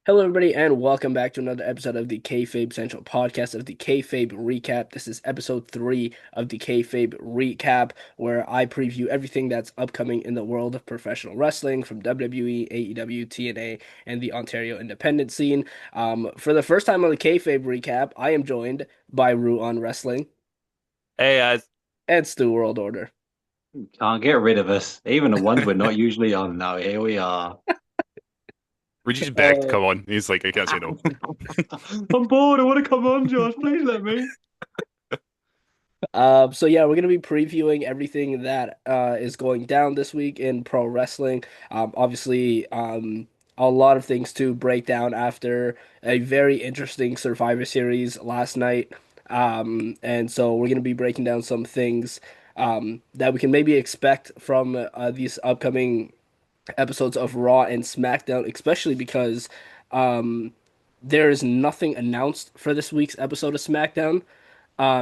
Hello, everybody, and welcome back to another episode of the Kayfabe Central Podcast of the Kayfabe Recap. This is episode 3 of the Kayfabe Recap, where I preview everything that's upcoming in the world of professional wrestling from WWE, AEW, TNA, and the Ontario independent scene. For the first time on the Kayfabe Recap, I am joined by Rue on Wrestling Hey, and Stu World Order. Can't get rid of us. Even the ones we're not usually on now. Here we are. we just begged to Uh, come on. He's like, I can't say no. I'm bored. I want to come on, Josh. Please let me. so yeah, we're gonna be previewing everything that is going down this week in pro wrestling. Obviously, a lot of things to break down after a very interesting Survivor Series last night. And so we're gonna be breaking down some things that we can maybe expect from these upcoming episodes of Raw and SmackDown, especially because um, there is nothing announced for this week's episode of SmackDown,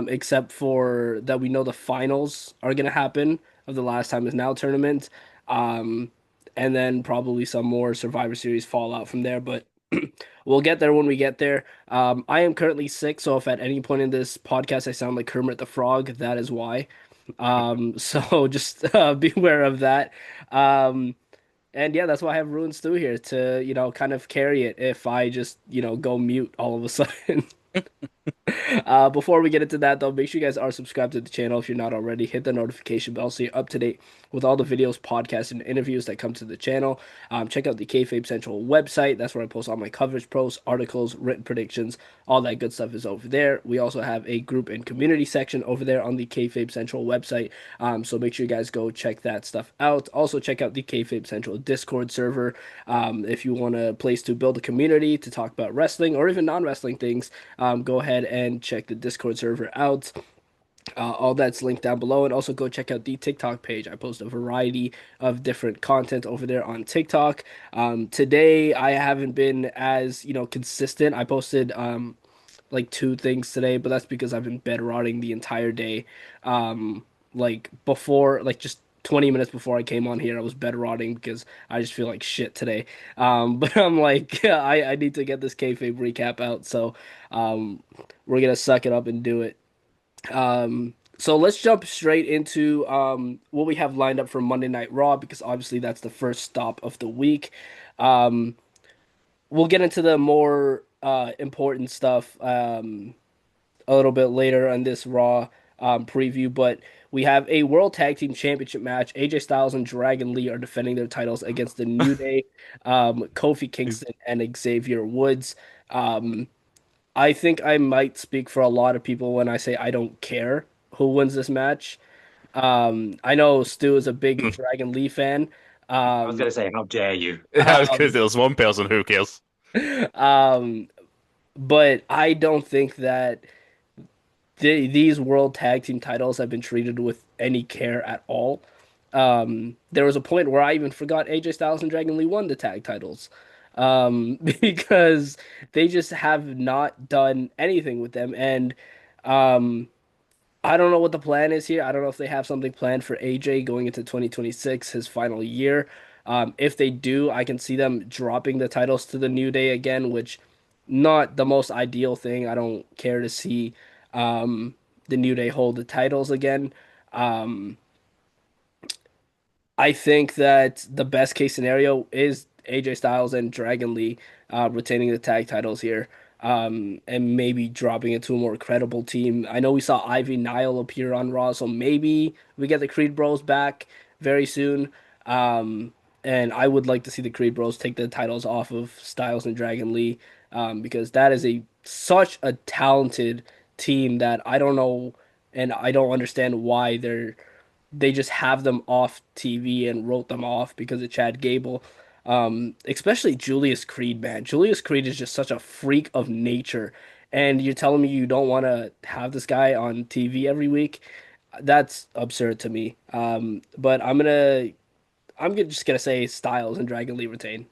except for that we know the finals are going to happen of the Last Time Is Now tournament, um, and then probably some more Survivor Series fallout from there. But we'll get there when we get there. I am currently sick, so if at any point in this podcast I sound like Kermit the Frog, that is why. So just beware of that. Um, and yeah, that's why I have Ruin Stew here to, kind of carry it if I just, go mute all of a sudden. Before we get into that, though, make sure you guys are subscribed to the channel if you're not already. Hit the notification bell so you're up to date with all the videos, podcasts, and interviews that come to the channel. Check out the Kayfabe Central website. That's where I post all my coverage posts, articles, written predictions, all that good stuff is over there. We also have a group and community section over there on the Kayfabe Central website. So make sure you guys go check that stuff out. Also, check out the Kayfabe Central Discord server if you want a place to build a community to talk about wrestling or even non-wrestling things. Go ahead and check the Discord server out. All that's linked down below, and also go check out the TikTok page. I post a variety of different content over there on TikTok. Today I haven't been as consistent. I posted like two things today, but that's because I've been bed rotting the entire day. Like before, like just 20 minutes before I came on here, I was bed rotting because I just feel like shit today. But I'm like, I need to get this kayfabe recap out, so we're gonna suck it up and do it. So let's jump straight into what we have lined up for Monday Night Raw because obviously that's the first stop of the week. Um, we'll get into the more important stuff a little bit later on this Raw preview, but we have a World Tag Team Championship match. AJ Styles and Dragon Lee are defending their titles against the New Day, Kofi Kingston, and Xavier Woods. Um, I think I might speak for a lot of people when I say I don't care who wins this match. I know Stu is a big Dragon Lee fan. I was Um, going to say, how dare you? I was because um, there's one person who cares. um, but I don't think that these World Tag Team titles have been treated with any care at all. There was a point where I even forgot AJ Styles and Dragon Lee won the tag titles because they just have not done anything with them. And um, I don't know what the plan is here. I don't know if they have something planned for AJ going into 2026, his final year. If they do, I can see them dropping the titles to the New Day again, which not the most ideal thing. I don't care to see the New Day hold the titles again. Um, I think that the best case scenario is AJ Styles and Dragon Lee retaining the tag titles here, and maybe dropping it to a more credible team. I know we saw Ivy Nile appear on Raw, so maybe we get the Creed Bros back very soon. Um, and I would like to see the Creed Bros take the titles off of Styles and Dragon Lee, because that is a such a talented team that I don't know and I don't understand why they just have them off TV and wrote them off because of Chad Gable. Especially Julius Creed, man. Julius Creed is just such a freak of nature. And you're telling me you don't want to have this guy on TV every week? That's absurd to me. But just gonna say Styles and Dragon Lee retain.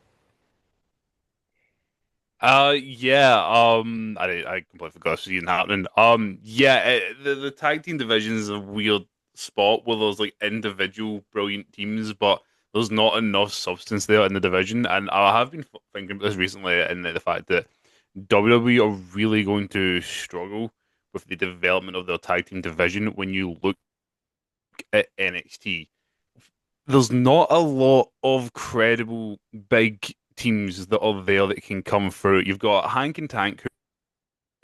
Yeah. I completely forgot seeing happening. Yeah. The tag team division is a weird spot where there's like individual brilliant teams, but there's not enough substance there in the division. And I have been thinking about this recently, and the fact that WWE are really going to struggle with the development of their tag team division when you look at NXT. There's not a lot of credible big teams that are there that can come through. You've got Hank and Tank,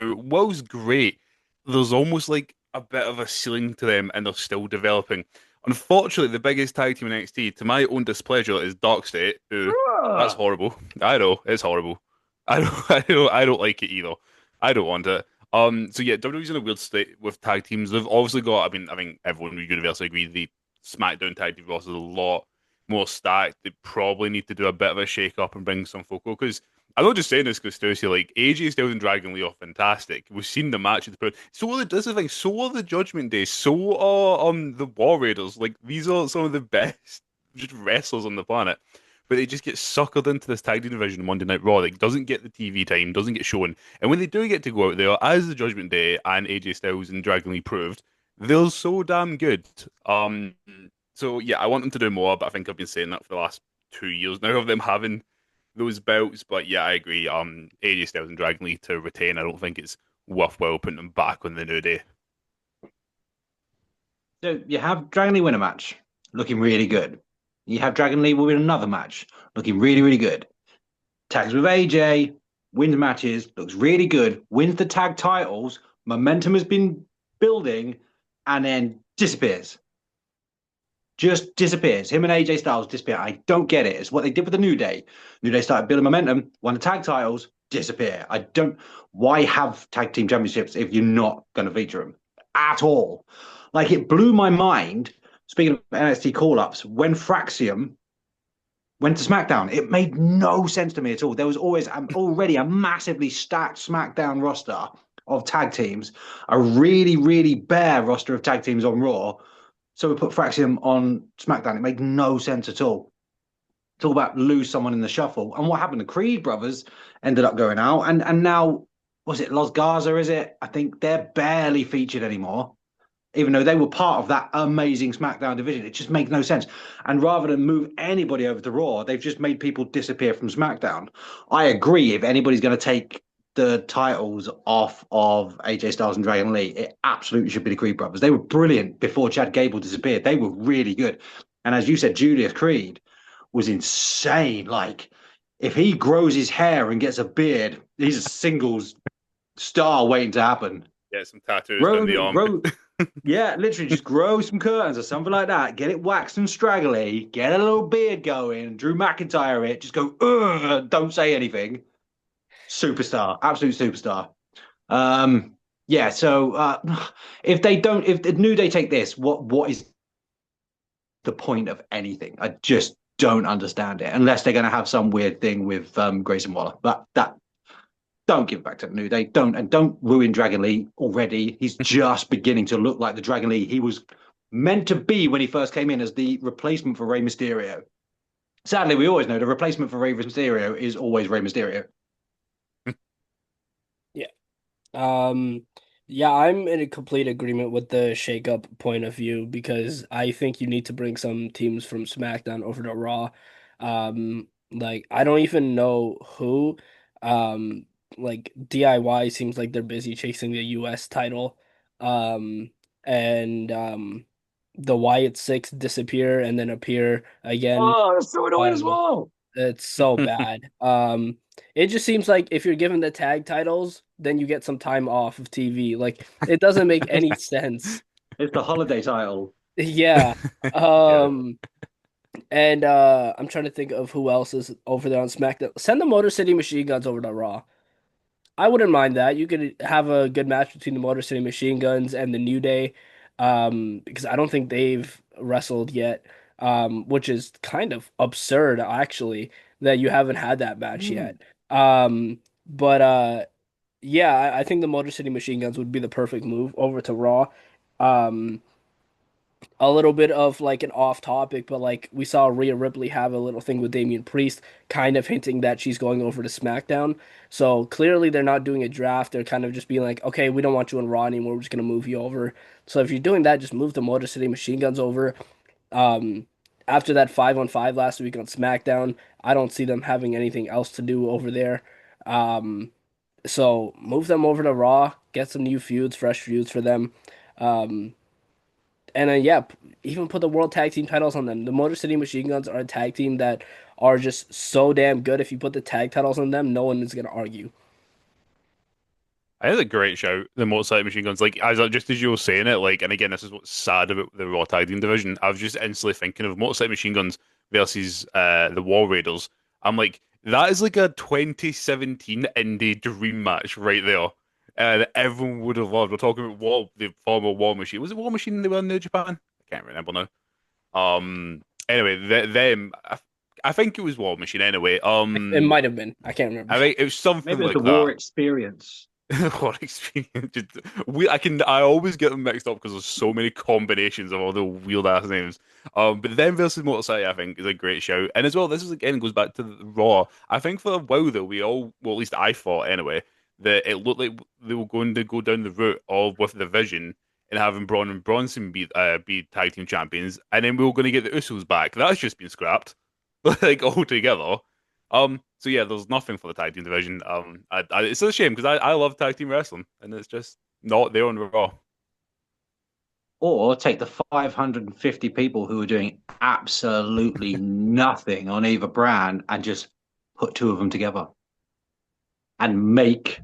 who, whilst great, there's almost like a bit of a ceiling to them, and they're still developing. Unfortunately, the biggest tag team in NXT, to my own displeasure, is Dark State, who that's Bruh. horrible. I know it's horrible. I don't, I don't like it either. I don't want it. So yeah, WWE's in a weird state with tag teams. They've obviously got. I think everyone would universally agree the SmackDown tag team roster is a lot more stacked. They probably need to do a bit of a shake up and bring some folk because I'm not just saying this because Stussy, like AJ Styles and Dragon Lee are fantastic. We've seen the matches. So are this is like so are the Judgment Day. So are the War Raiders. Like these are some of the best just wrestlers on the planet. But they just get suckered into this tag team division Monday Night Raw. Like doesn't get the TV time, doesn't get shown. And when they do get to go out there, as the Judgment Day and AJ Styles and Dragon Lee proved, they're so damn good. So yeah, I want them to do more, but I think I've been saying that for the last 2 years now of them having those belts. But yeah, I agree. AJ Styles and Dragon Lee to retain, I don't think it's worthwhile putting them back on the New Day. So you have Dragon Lee win a match, looking really good. You have Dragon Lee win another match, looking really, really good. Tags with AJ, wins matches, looks really good, wins the tag titles, momentum has been building, and then disappears. Just disappears. Him and AJ Styles disappear. I don't get it. It's what they did with the New Day. New Day started building momentum, won the tag titles, disappear. I don't. Why have tag team championships if you're not going to feature them at all? Like it blew my mind. Speaking of NXT call ups, when Fraxium went to SmackDown, it made no sense to me at all. There was always already a massively stacked SmackDown roster of tag teams, a really, really bare roster of tag teams on Raw. So we put Fraxium on SmackDown. It made no sense at all. It's all about lose someone in the shuffle. And what happened? The Creed brothers ended up going out, and now was it Los Garza? Is it? I think they're barely featured anymore, even though they were part of that amazing SmackDown division. It just makes no sense. And rather than move anybody over to Raw, they've just made people disappear from SmackDown. I agree. If anybody's going to take the titles off of AJ Styles and Dragon Lee, it absolutely should be the Creed brothers. They were brilliant before Chad Gable disappeared. They were really good. And as you said, Julius Creed was insane. Like, if he grows his hair and gets a beard, he's a singles star waiting to happen. Get some tattoos Grow, down the arm. grow, yeah, literally just grow some curtains or something like that. Get it waxed and straggly. Get a little beard going. Drew McIntyre it. Just go, don't say anything. Superstar, absolute superstar. Yeah. So if they don't, if the New Day take this, what is the point of anything? I just don't understand it unless they're going to have some weird thing with Grayson Waller. But that don't give it back to the New Day. Don't ruin Dragon Lee already. He's just beginning to look like the Dragon Lee he was meant to be when he first came in as the replacement for Rey Mysterio. Sadly, we always know the replacement for Rey Mysterio is always Rey Mysterio. Yeah. Yeah, I'm in a complete agreement with the shake-up point of view because I think you need to bring some teams from SmackDown over to Raw. Like I don't even know who. Um, like DIY seems like they're busy chasing the US title. Um, and the Wyatt Six disappear and then appear again. Oh, that's so annoying as Um, well. it's so bad. It just seems like if you're given the tag titles, then you get some time off of TV. Like it doesn't make any sense. It's the holiday title. Yeah. Yeah. Um, and I'm trying to think of who else is over there on SmackDown. Send the Motor City Machine Guns over to Raw. I wouldn't mind that. You could have a good match between the Motor City Machine Guns and the New Day, because I don't think they've wrestled yet, which is kind of absurd, actually, that you haven't had that match Mm. yet. But yeah, I think the Motor City Machine Guns would be the perfect move over to Raw. Um, a little bit of like an off topic, but like we saw Rhea Ripley have a little thing with Damian Priest, kind of hinting that she's going over to SmackDown. So clearly they're not doing a draft. They're kind of just being like, okay, we don't want you in Raw anymore. We're just gonna move you over. So if you're doing that, just move the Motor City Machine Guns over. Um, after that 5-on-5 last week on SmackDown, I don't see them having anything else to do over there. Um, so move them over to Raw, get some new feuds, fresh feuds for them. Um, and then yeah, even put the World Tag Team titles on them. The Motor City Machine Guns are a tag team that are just so damn good. If you put the tag titles on them, no one is gonna argue. I had a great shout. The Motorcycle Machine Guns, like just as you were saying it, like, and again, this is what's sad about the Raw Tag Team division. I was just instantly thinking of Motorcycle Machine Guns versus the War Raiders. I'm like, that is like a 2017 indie dream match right there, and everyone would have loved. We're talking about the former War Machine. Was it War Machine they were in New Japan? I can't remember now. Anyway, them. I think it was War Machine. Anyway, It might have been. I can't remember. I think it was something Maybe it's the like war that. experience. What experience? I always get them mixed up because there's so many combinations of all the weird ass names. But then versus Motorcycle, I think, is a great shout. And as well, this is again goes back to the Raw. I think for a while though, well, at least I thought anyway, that it looked like they were going to go down the route of with the Vision and having Braun and Bronson be tag team champions, and then we were going to get the Usos back. That's just been scrapped, like altogether. So yeah, there's nothing for the tag team division. It's a shame because I love tag team wrestling, and it's just not there on Raw. Or take the 550 people who are doing absolutely nothing on either brand and just put two of them together and make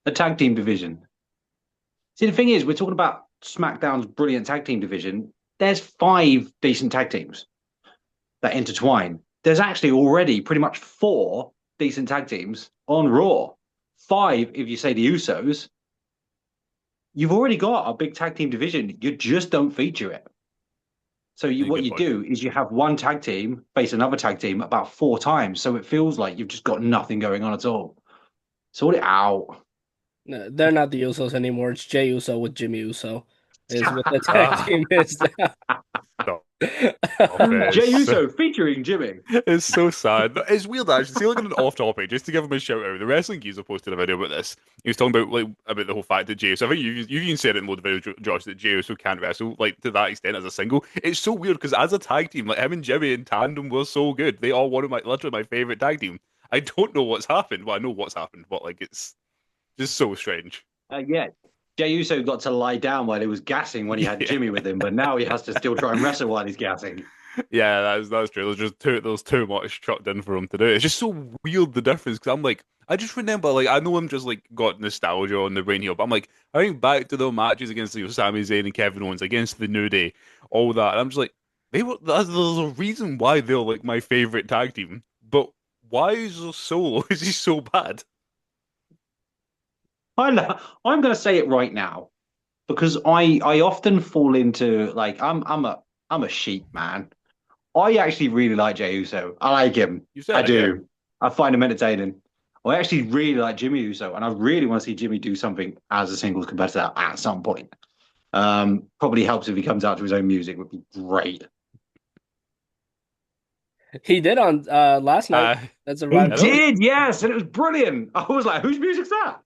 a tag team division. See, the thing is, we're talking about SmackDown's brilliant tag team division. There's five decent tag teams that intertwine. There's actually already pretty much four decent tag teams on Raw. Five, if you say the Usos. You've already got a big tag team division. You just don't feature it. So what Good you point. do is you have one tag team face another tag team about four times. So it feels like you've just got nothing going on at all. Sort it out. No, they're not the Usos anymore. It's Jey Uso with Jimmy Uso is what the tag Ah, team is now. stop it. Jey Uso featuring Jimmy. It's so sad. It's weird actually. See, like on an off topic, just to give him a shout out. The Wrestling Geezer posted a video about this. He was talking about about the whole fact that Jey. So I think you even said it in more of the video, Josh, that Jey Uso can't wrestle like to that extent as a single. It's so weird because as a tag team, like him and Jimmy in tandem were so good. They are one of my literally my favorite tag team. I don't know what's happened. Well, I know what's happened, but like it's just so strange. Yeah. Jey Uso got to lie down while he was gassing when he had Yeah. Jimmy with him, but now he has to still try and wrestle while he's gassing. Yeah, that's true. There's too much chucked in for him to do. It's just so weird the difference because I'm like I just remember like I know I'm just like got nostalgia on the brain here, but I'm like I think back to the matches against Sami Zayn and Kevin Owens against the New Day, all that. And I'm just like there's a reason why they're like my favorite tag team, but why is there Solo? Is he so bad? I'm going to say it right now because I often fall into like I'm a sheep man. I actually really like Jey Uso. I like him. You I said it, yeah. do. I find him entertaining. I actually really like Jimmy Uso, and I really want to see Jimmy do something as a singles competitor at some point. Probably helps if he comes out to his own music. Would be great. He did on last night. Uh, That's a He right. I know. did, yes, and it was brilliant. I was like, whose music's that?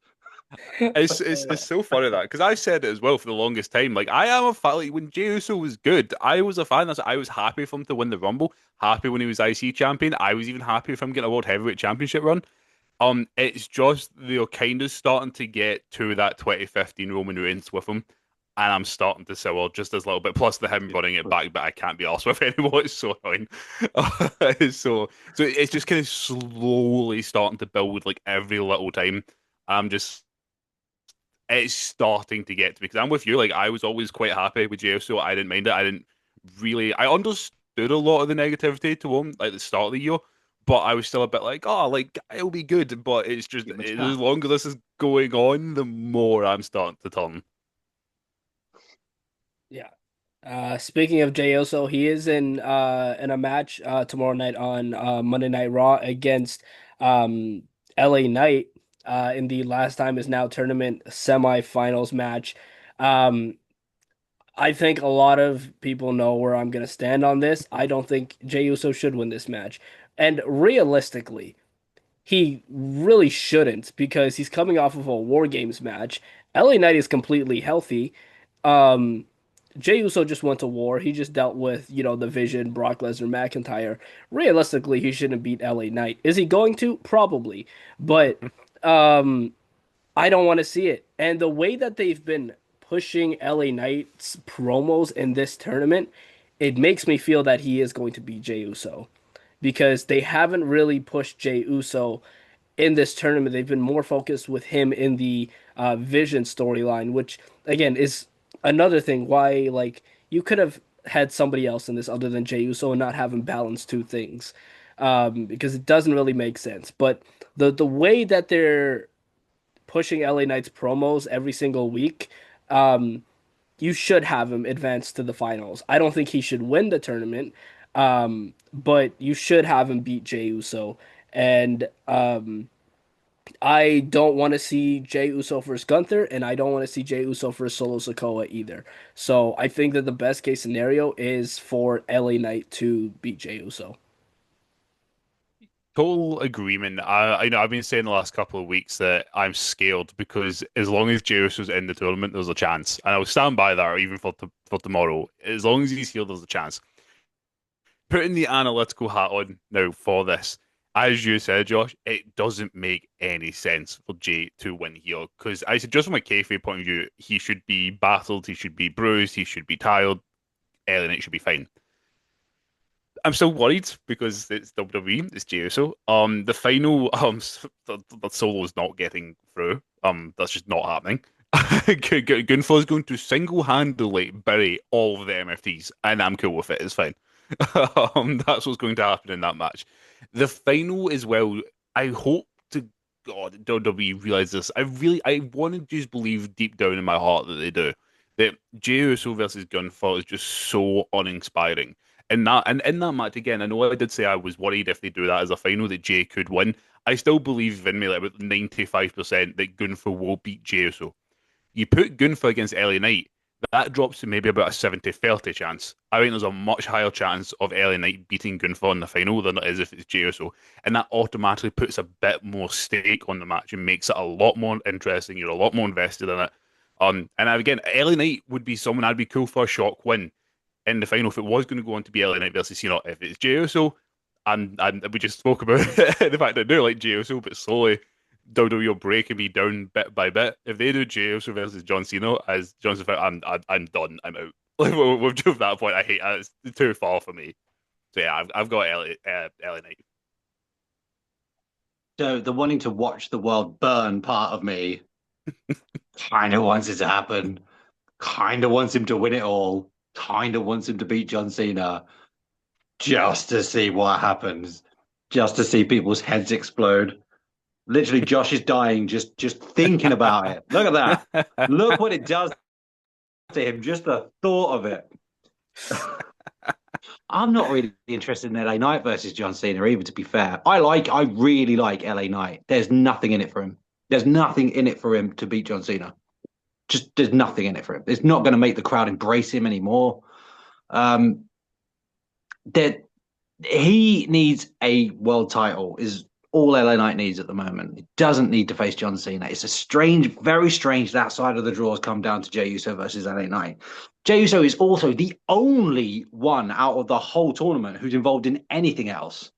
It's so funny that because I said it as well for the longest time. Like I am a fan. Like when Jey Uso was good, I was a fan. I was happy for him to win the Rumble. Happy when he was IC champion. I was even happy for him getting a World Heavyweight Championship run. It's just they're kind of starting to get to that 2015 Roman Reigns with him, and I'm starting to sour just as a little bit. Plus the him running it back, but I can't be arsed with anymore. It's so annoying. So it's just kind of slowly starting to build like every little time. I'm just it's starting to get to me because I'm with you. Like I was always quite happy with JS, so I didn't mind it. I didn't really. I understood a lot of the negativity to him like at the start of the year, but I was still a bit like, oh, like it'll be good. But it's just Give him a the chance. longer this is going on, the more I'm starting to turn. Yeah. Speaking of Jey Uso, he is in a match tomorrow night on Monday Night Raw against LA Knight in the Last Time Is Now tournament semifinals match. Um, I think a lot of people know where I'm gonna stand on this. I don't think Jey Uso should win this match, and realistically, he really shouldn't because he's coming off of a War Games match. LA Knight is completely healthy. Um, Jey Uso just went to war. He just dealt with, the Vision, Brock Lesnar, McIntyre. Realistically, he shouldn't beat LA Knight. Is he going to? Probably. But um, I don't want to see it. And the way that they've been pushing LA Knight's promos in this tournament, it makes me feel that he is going to beat Jey Uso because they haven't really pushed Jey Uso in this tournament. They've been more focused with him in the Vision storyline, which again is another thing why like you could have had somebody else in this other than Jey Uso and not have him balance two things, because it doesn't really make sense. But the way that they're pushing LA Knight's promos every single week, um, you should have him advance to the finals. I don't think he should win the tournament, but you should have him beat Jey Uso. And I don't want to see Jey Uso versus Gunther, and I don't want to see Jey Uso versus Solo Sikoa either. So I think that the best case scenario is for LA Knight to beat Jey Uso. Total agreement. I know I've been saying the last couple of weeks that I'm scared because as long as Jairus was in the tournament, there's a chance, and I will stand by that even for tomorrow. As long as he's here, there's a chance. Putting the analytical hat on now for this, as you said, Josh, it doesn't make any sense for Jay to win here because I said just from a kayfabe point of view, he should be battled, he should be bruised, he should be tired. Ellen, it should be fine. I'm still worried because it's WWE, it's Jey Uso. The final, the solo's not getting through. That's just not happening. Gunther is going to single-handedly bury all of the MFTs, and I'm cool with it. It's fine. That's what's going to happen in that match. The final as well. I hope to God WWE realize this. I want to just believe deep down in my heart that they do. That Jey Uso versus Gunther is just so uninspiring. And in that match again, I know I did say I was worried if they do that as a final that Jay could win. I still believe in me like about 95% that Gunther will beat Jey Uso. You put Gunther against LA Knight, that drops to maybe about a 70-30 chance. I think there's a much higher chance of LA Knight beating Gunther in the final than it is if it's Jey Uso. And that automatically puts a bit more stake on the match and makes it a lot more interesting. You're a lot more invested in it. And again, LA Knight would be someone I'd be cool for a shock win in the final if it was going to go on to be LA Knight versus, if it's Jey Uso, and we just spoke about the fact that I do like Jey Uso, but slowly WWE are breaking me down bit by bit. If they do Jey Uso versus John Cena as John Cena, I'm done. I'm out. Like we've drove that point. I hate that. It's too far for me. So yeah, I've got LA Knight. So the wanting to watch the world burn part of me kind of wants it to happen. Kind of wants him to win it all. Kind of wants him to beat John Cena just to see what happens, just to see people's heads explode. Literally, Josh is dying just thinking about it. Look at that. Look what it does to him, just the thought of it. I'm not really interested in LA Knight versus John Cena either, to be fair. I really like LA Knight. There's nothing in it for him. There's nothing in it for him to beat John Cena. Just there's nothing in it for him. It's not going to make the crowd embrace him anymore. That he needs a world title is all LA Knight needs at the moment. He doesn't need to face John Cena. It's a strange, very strange that side of the draws come down to Jey Uso versus LA Knight. Jey Uso is also the only one out of the whole tournament who's involved in anything else.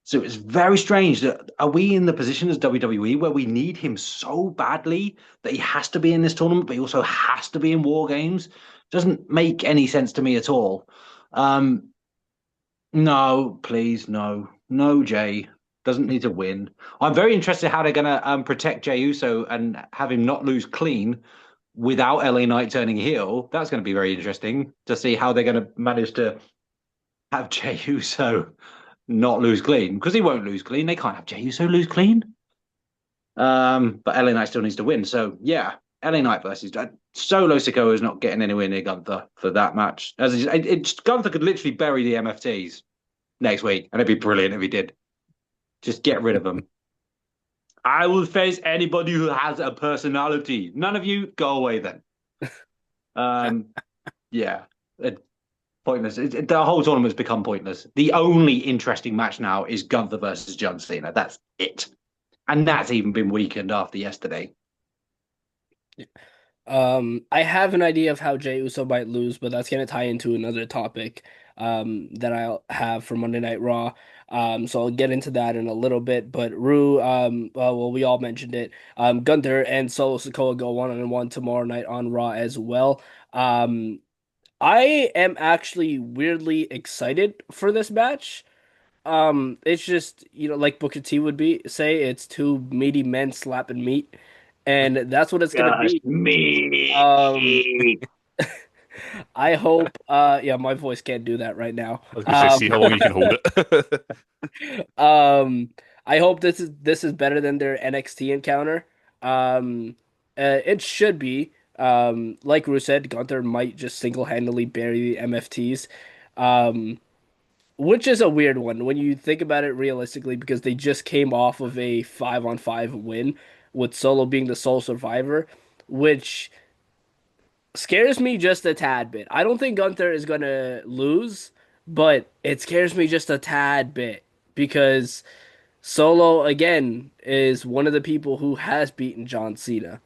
So it's very strange that are we in the position as WWE where we need him so badly that he has to be in this tournament, but he also has to be in War Games? Doesn't make any sense to me at all. No, please, no. No, Jay. Doesn't need to win. I'm very interested how they're going to protect Jey Uso and have him not lose clean without LA Knight turning heel. That's going to be very interesting to see how they're going to manage to have Jey Uso not lose clean, because he won't lose clean. They can't have Jey Uso lose clean. But LA Knight still needs to win. So yeah, LA Knight versus Solo Sikoa is not getting anywhere near Gunther for that match. Gunther could literally bury the MFTs next week, and it'd be brilliant if he did. Just get rid of them. I will face anybody who has a personality. None of you, go away then. Yeah. Pointless. The whole tournament's become pointless. The only interesting match now is Gunther versus John Cena. That's it. And that's even been weakened after yesterday. I have an idea of how Jey Uso might lose, but that's gonna tie into another topic that I'll have for Monday Night Raw. So I'll get into that in a little bit. But Rue, well, we all mentioned it. Gunther and Solo Sikoa go one-on-one tomorrow night on Raw as well. Um, I am actually weirdly excited for this match. It's just, like Booker T would be say, it's two meaty men slapping meat, and that's what it's gonna Just be. me. Um, I hope, yeah, my voice can't do that right now. I was going to say, see how long you can hold it. Um, I hope this is better than their NXT encounter. Um, it should be. Like Ru said, Gunther might just single-handedly bury the MFTs. Um, which is a weird one when you think about it realistically, because they just came off of a 5-on-5 win with Solo being the sole survivor, which scares me just a tad bit. I don't think Gunther is gonna lose, but it scares me just a tad bit because Solo again is one of the people who has beaten John Cena,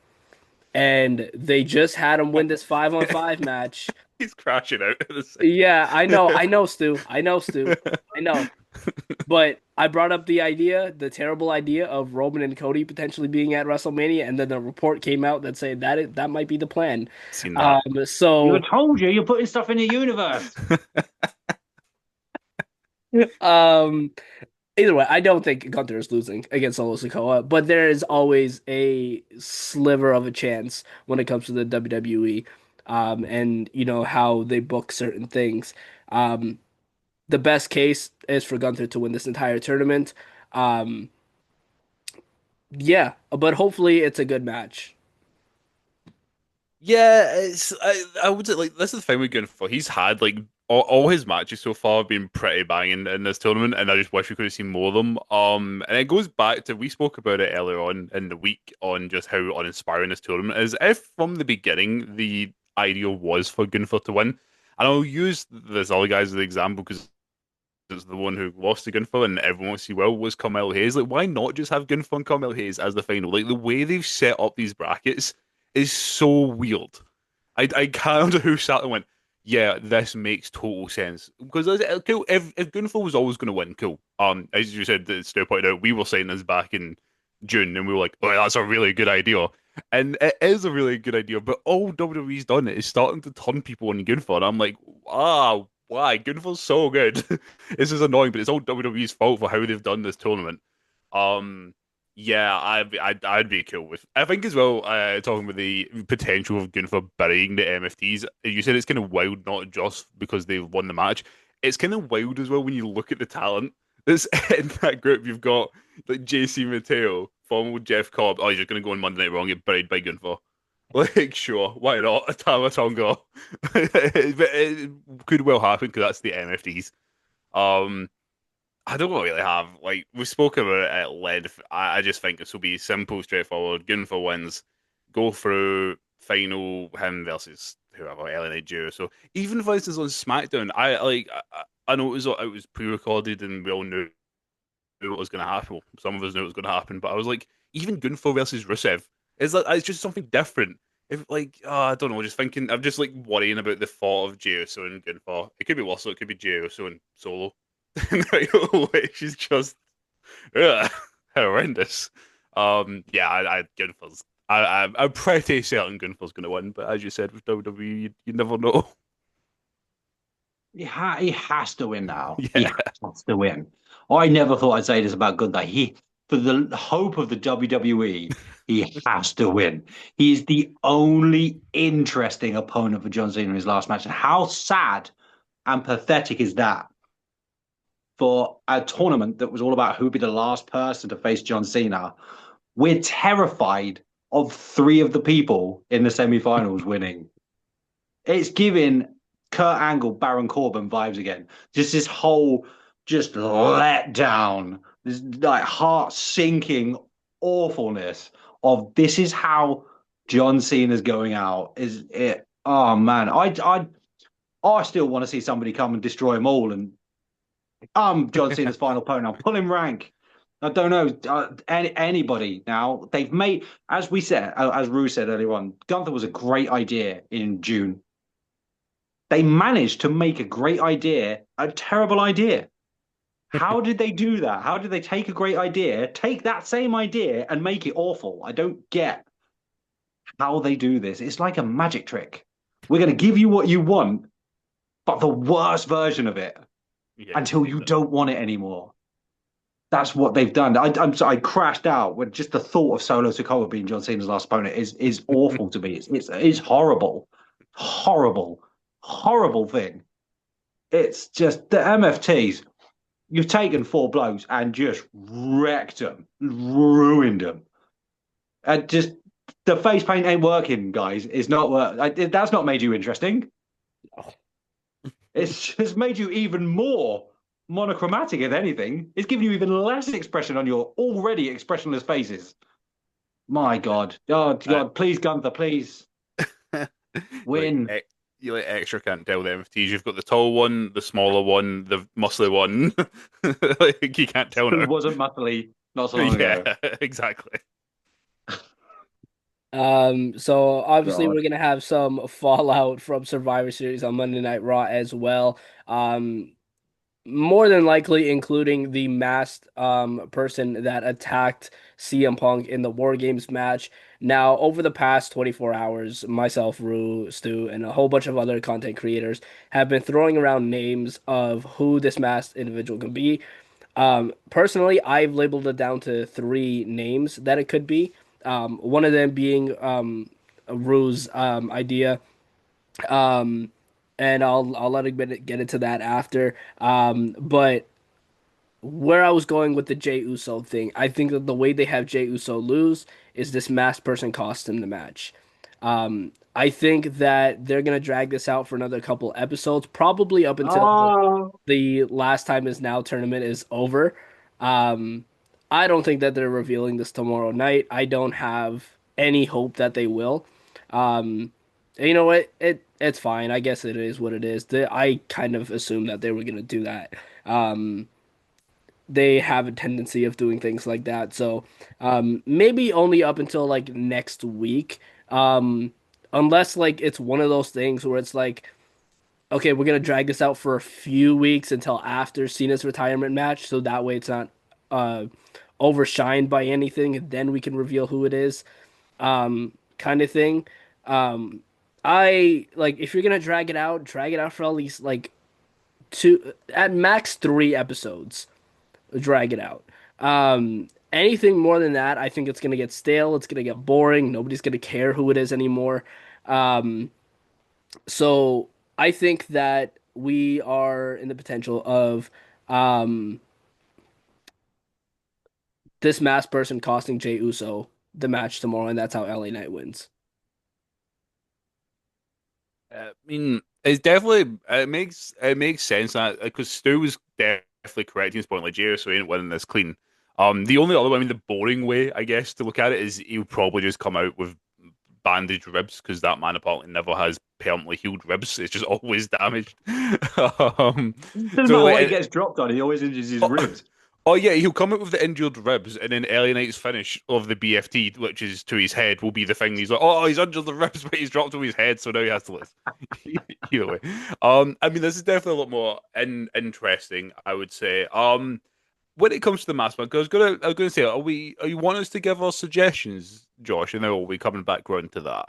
and they just had him win this 5-on-5 match. He's crashing out in a Yeah, second. I know, Stu. I know, Stu. I know. But I brought up the terrible idea of Roman and Cody potentially being at WrestleMania, and then the report came out that said that might be the plan. Seen that. You So told you, you're putting stuff in the universe. um, either way, I don't think Gunther is losing against Solo Sikoa, but there is always a sliver of a chance when it comes to the WWE, and how they book certain things. Um, the best case is for Gunther to win this entire tournament. Um, yeah, but hopefully it's a good match. Yeah, I would say like this is the thing we're going for. He's had like all his matches so far have been pretty banging in this tournament, and I just wish we could have seen more of them. And it goes back to we spoke about it earlier on in the week on just how uninspiring this tournament is. If from the beginning the idea was for Gunther to win, and I'll use this other guy as an example because it's the one who lost to Gunther and everyone wants to see well was Carmel Hayes. Like, why not just have Gunther and Carmel Hayes as the final? Like the way they've set up these brackets is so weird. I can't remember who sat and went, yeah, this makes total sense. Because cool, if Gunther was always going to win, cool. As you said, Stu pointed out, we were saying this back in June, and we were like, oh, that's a really good idea. And it is a really good idea, but all WWE's done is starting to turn people on Gunther. And I'm like, why? Gunther's so good. This is annoying, but it's all WWE's fault for how they've done this tournament. Um, yeah, I'd be cool with. I think as well, talking about the potential of Gunther burying the MFTs. You said it's kind of wild, not just because they've won the match. It's kind of wild as well when you look at the talent that's in that group. You've got like JC Mateo, former Jeff Cobb. Oh, he's just gonna go on Monday Night Raw and get buried by Gunther. Like, sure, why not? Tama Tonga. It could well happen because that's the MFTs. Um, I don't really have like we spoke about it at length. I just think this will be simple, straightforward. Gunther wins, go through final him versus whoever LNA Duo. So even for instance on SmackDown, I know it was pre-recorded and we all knew what was going to happen. Well, some of us knew it was going to happen, but I was like, even Gunther versus Rusev is like it's just something different. If like I don't know, just thinking, I'm just like worrying about the thought of Jey Uso and Gunther. It could be worse. It could be Jey Uso and Solo. Which is just ugh, horrendous. Yeah, Gunther's. I'm pretty certain Gunther's going to win, but as you said with WWE, you never know. He has to win now. He Yeah, has to win. I never thought I'd say this about Gunther. For the hope of the WWE, he has to win. He's the only interesting opponent for John Cena in his last match. And how sad and pathetic is that for a tournament that was all about who'd be the last person to face John Cena? We're terrified of three of the people in the semifinals winning. It's giving Kurt Angle, Baron Corbin vibes again. Just this whole just let down, this like heart sinking awfulness of this is how John Cena's going out. Is it? Oh man, I still want to see somebody come and destroy them all. And I'm John Cena's final opponent. I'll pull him rank. I don't know anybody now. They've made, as we said, as Rue said earlier on, Gunther was a great idea in June. They managed to make a great idea a terrible idea. How did they do that? How did they take a great idea, take that same idea, and make it awful? I don't get how they do this. It's like a magic trick. We're going to give you what you want, but the worst version of it Yeah, until you exactly. don't want it anymore. That's what they've done. I'm sorry, I crashed out when just the thought of Solo Sikoa being John Cena's last opponent is awful to me. It's horrible, horrible, horrible thing. It's just the MFTs. You've taken four blokes and just wrecked them, ruined them, and just the face paint ain't working, guys. It's not work. That's not made you interesting. It's just made you even more monochromatic, if anything. It's given you even less expression on your already expressionless faces. My God. Oh, Uh, God. Please, Gunther, please like win. you like extra can't tell the MFTs. You've got the tall one, the smaller one, the muscly one. Like you can't tell Who now. wasn't muscly not so long Yeah, ago? exactly. So obviously God. we're gonna have some fallout from Survivor Series on Monday Night Raw as well. More than likely including the masked person that attacked CM Punk in the War Games match. Now, over the past 24 hours, myself, Rue, Stu, and a whole bunch of other content creators have been throwing around names of who this masked individual could be. Personally, I've labeled it down to three names that it could be. One of them being Rue's idea. Um, and I'll let him get into that after. But where I was going with the Jey Uso thing, I think that the way they have Jey Uso lose is this masked person cost him the match. I think that they're gonna drag this out for another couple episodes, probably up until Oh, the last time is now tournament is over. Um, I don't think that they're revealing this tomorrow night. I don't have any hope that they will. Um, you know what? It's fine. I guess it is what it is. I kind of assumed that they were gonna do that. Um, they have a tendency of doing things like that. So maybe only up until like next week. Unless like it's one of those things where it's like, okay, we're gonna drag this out for a few weeks until after Cena's retirement match, so that way it's not uh overshined by anything, and then we can reveal who it is, kind of thing. Um, I like if you're gonna drag it out for at least like two, at max 3 episodes. Drag it out. Anything more than that, I think it's gonna get stale. It's gonna get boring. Nobody's gonna care who it is anymore. Um, so I think that we are in the potential of um, this masked person costing Jey Uso the match tomorrow, and that's how LA Knight wins. I mean, it's definitely it makes sense that because Stu was definitely correct in his point. Like Jey Uso ain't winning this clean. The only other way, I mean, the boring way, I guess, to look at it is he'll probably just come out with bandaged ribs because that man apparently never has permanently healed ribs. It's just always damaged. um, doesn't so matter what he like, gets dropped on, he always injures his oh, ribs. oh yeah, he'll come out with the injured ribs, and then LA Knight's finish of the BFT, which is to his head, will be the thing. He's like, oh, he's injured the ribs, but he's dropped to his head, so now he has to lose. Either way, I mean, this is definitely a lot more interesting, I would say. When it comes to the mass mark, I was gonna say, are you want us to give our suggestions, Josh, and then we'll be coming back around to that.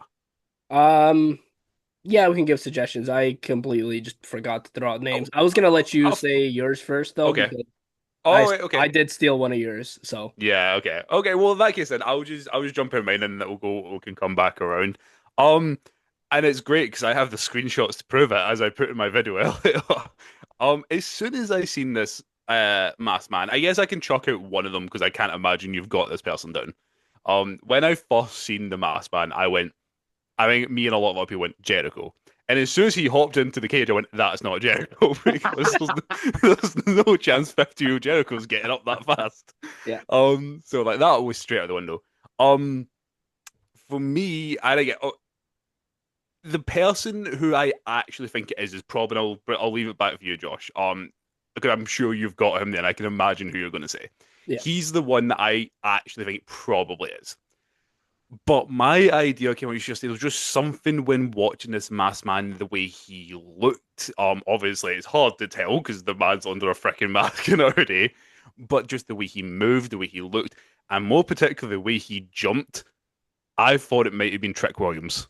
Um, yeah, we can give suggestions. I completely just forgot to throw out Oh, names. I was gonna let you I'll, say yours first though, okay. because I All right, I okay. did steal one of yours. So Yeah, okay. Okay, well in that case then I'll just jump in mine and we can come back around. Um and it's great because I have the screenshots to prove it as I put in my video earlier. As soon as I seen this masked man, I guess I can chuck out one of them because I can't imagine you've got this person down. When I first seen the masked man, I think me and a lot of other people went Jericho. And as soon as he hopped into the cage, I went, that's not Jericho because there's no chance 50-year-old Jericho's getting up that fast. yeah. So like that was straight out the window. Um, for me, I think the person who I actually think it is probably I'll leave it back for you, Josh. Because I'm sure you've got him there, and I can imagine who you're going to say. Yeah. He's the one that I actually think probably is. But my idea came out was just it was just something when watching this masked man, the way he looked. Obviously it's hard to tell because the man's under a freaking mask already, but just the way he moved, the way he looked, and more particularly the way he jumped, I thought it might have been Trick Williams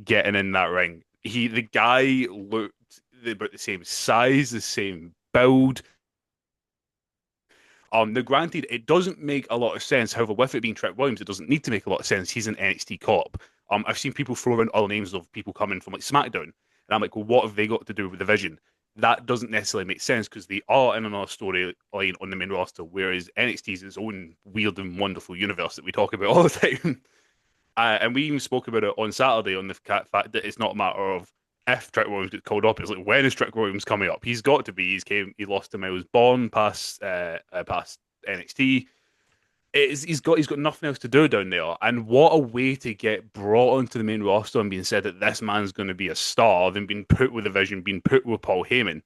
getting in that ring. The guy looked about the same size, the same build. Now, granted, it doesn't make a lot of sense. However, with it being Trick Williams, it doesn't need to make a lot of sense. He's an NXT cop. I've seen people throw around other names of people coming from like SmackDown, and I'm like, well, what have they got to do with the Vision? That doesn't necessarily make sense because they are in another storyline on the main roster, whereas NXT is its own weird and wonderful universe that we talk about all the time. And we even spoke about it on Saturday on the fact that it's not a matter of if Trick Williams gets called up. It's like, when is Trick Williams coming up? He's got to be. He lost to Miles Bourne past NXT. He's got nothing else to do down there. And what a way to get brought onto the main roster and being said that this man's going to be a star, then being put with the Vision, being put with Paul Heyman.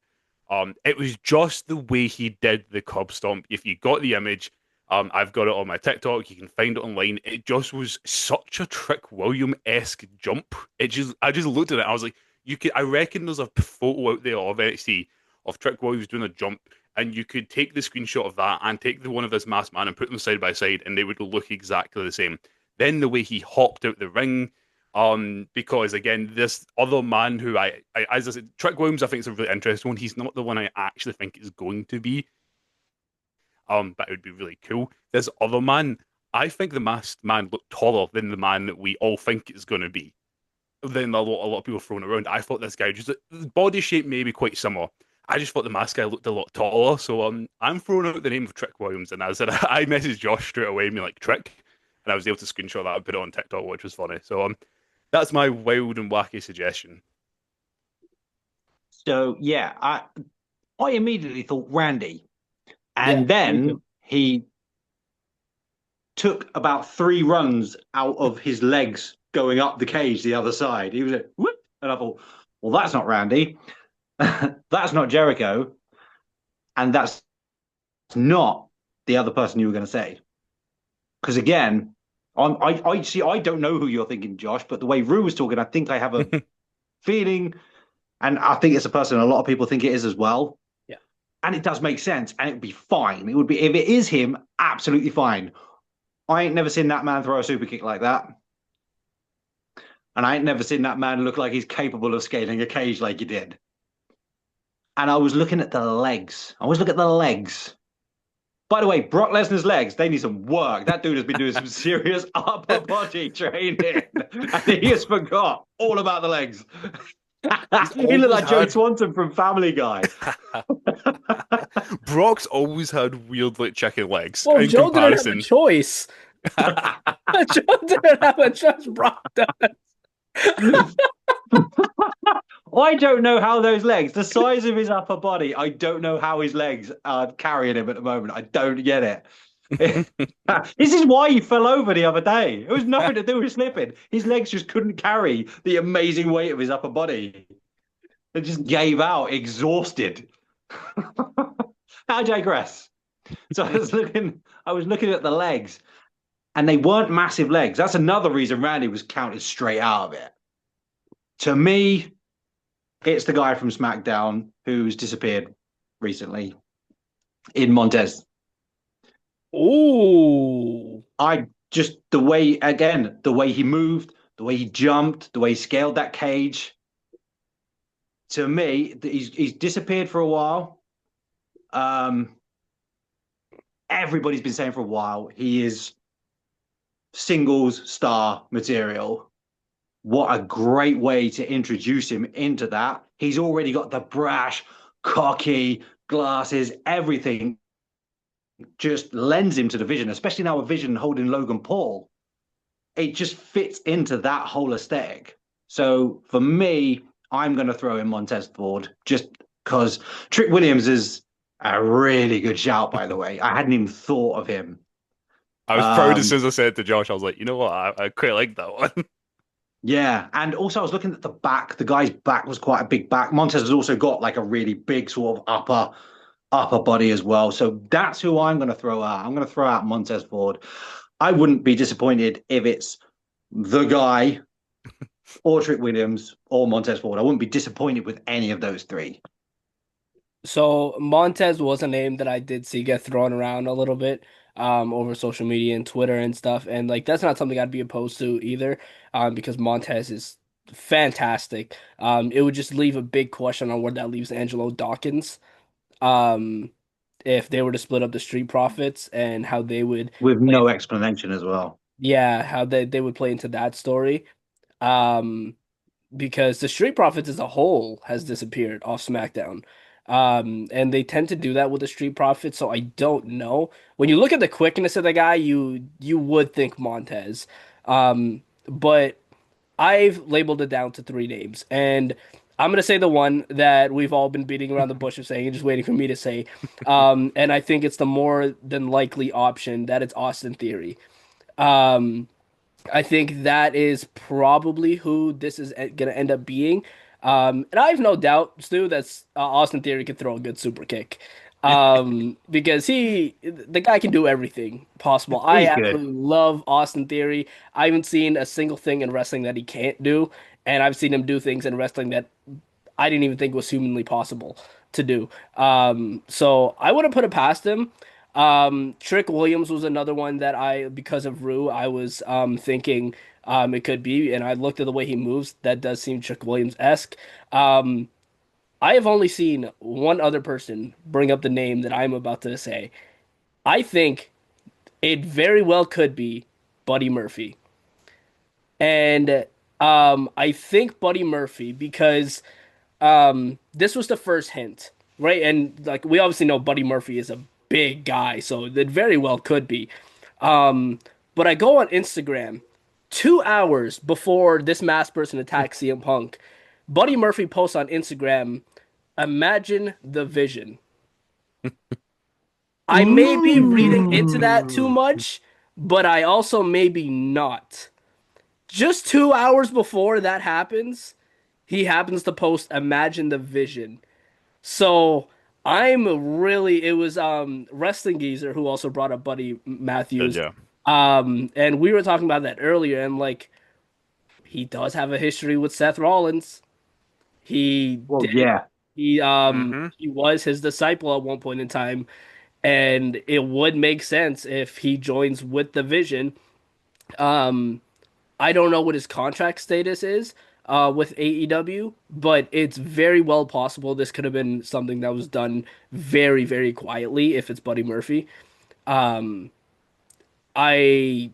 It was just the way he did the curb stomp. If you got the image, I've got it on my TikTok. You can find it online. It just was such a Trick William-esque jump. I just looked at it. I was like, I reckon there's a photo out there of NXT of Trick Williams doing a jump, and you could take the screenshot of that and take the one of this masked man and put them side by side, and they would look exactly the same. Then the way he hopped out the ring, because again, this other man who as I said, Trick Williams, I think is a really interesting one. He's not the one I actually think is going to be. But it would be really cool. This other man, I think the masked man looked taller than the man that we all think it's going to be. Than a lot of people throwing around. I thought this guy just body shape maybe quite similar. I just thought the masked guy looked a lot taller. So I'm throwing out the name of Trick Williams, and I said I messaged Josh straight away, me like Trick, and I was able to screenshot that and put it on TikTok, which was funny. So that's my wild and wacky suggestion. So yeah, I immediately thought Randy, and Yeah, then he took about 3 runs out of his legs going up the cage the other side. He was like, whoop, and I thought, well, that's not Randy, that's not Jericho, and that's not the other person you were going to say. Because again, I see. I don't know who you're thinking, Josh, but the way Rue was talking, I think I have a feeling, and I think it's a person a lot of people think it is as well. Yeah, and it does make sense, and it would be fine. It would be, if it is him, absolutely fine. I ain't never seen that man throw a super kick like that, and I ain't never seen that man look like he's capable of scaling a cage like he did. And I was looking at the legs. I always look at the legs. By the way, Brock Lesnar's legs, they need some work. That dude has been doing some serious upper body training. And he has forgot all about the legs. He looked like Joe Swanson from Family Guy. Brock's always had weird like chicken legs. well, in Joe comparison. didn't have a choice. Joe didn't have a choice. Brock does. I don't know how those legs, the size of his upper body, I don't know how his legs are carrying him at the moment. I don't get it. This is why he fell over the other day. It was nothing to do with slipping. His legs just couldn't carry the amazing weight of his upper body. It just gave out, exhausted. I digress. So I was looking at the legs, and they weren't massive legs. That's another reason Randy was counted straight out of it. To me, it's the guy from SmackDown who's disappeared recently in Montez. Ooh. The way he moved, the way he jumped, the way he scaled that cage. To me, he's disappeared for a while. Everybody's been saying for a while he is singles star material. What a great way to introduce him into that. He's already got the brash, cocky, glasses, everything just lends him to the Vision, especially now a Vision holding Logan Paul. It just fits into that whole aesthetic. So for me, I'm going to throw in Montez Ford just because Trick Williams is a really good shout, by the way. I hadn't even thought of him. I was proud as soon as I said to Josh, I was like, you know what? I quite like that one. Yeah, and also I was looking at the back. The guy's back was quite a big back. Montez has also got like a really big sort of upper body as well. So that's who I'm going to throw out. I'm going to throw out Montez Ford. I wouldn't be disappointed if it's the guy or Trick Williams or Montez Ford. I wouldn't be disappointed with any of those three. So Montez was a name that I did see get thrown around a little bit over social media and Twitter and stuff, and like that's not something I'd be opposed to either, because Montez is fantastic. It would just leave a big question on where that leaves Angelo Dawkins, um, if they were to split up the Street Profits and how they would With play no into, explanation as well. yeah, how they would play into that story. Um, because the Street Profits as a whole has disappeared off SmackDown. And they tend to do that with the Street Profits, so I don't know. When you look at the quickness of the guy, you would think Montez. But I've labeled it down to three names, and I'm gonna say the one that we've all been beating around the bush of saying and just waiting for me to say. And I think it's the more than likely option that it's Austin Theory. Um, I think that is probably who this is going to end up being. And I have no doubt, Stu, that Austin Theory can throw a good super kick. Because the guy can do everything possible. I He's good. absolutely love Austin Theory. I haven't seen a single thing in wrestling that he can't do, and I've seen him do things in wrestling that I didn't even think was humanly possible to do. So I wouldn't put it past him. Trick Williams was another one that because of Rue, I was thinking it could be, and I looked at the way he moves. That does seem Trick Williams-esque. Um, I have only seen one other person bring up the name that I'm about to say. I think it very well could be Buddy Murphy. And I think Buddy Murphy because this was the first hint, right? And like we obviously know Buddy Murphy is a big guy, so it very well could be. But I go on Instagram 2 hours before this masked person attacks CM Punk. Buddy Murphy posts on Instagram, "Imagine the vision." I may be reading into that too Ooh. much, but I also maybe not. Just 2 hours before that happens, he happens to post "Imagine the vision." So I'm really it was Wrestling Geezer who also brought up Buddy Matthews. Yeah. And we were talking about that earlier, and like he does have a history with Seth Rollins. He Well, did yeah. Mm-hmm. he was his disciple at one point in time, and it would make sense if he joins with the Vision. Um I don't know what his contract status is with AEW, but it's very well possible this could have been something that was done very, very quietly if it's Buddy Murphy. Um, I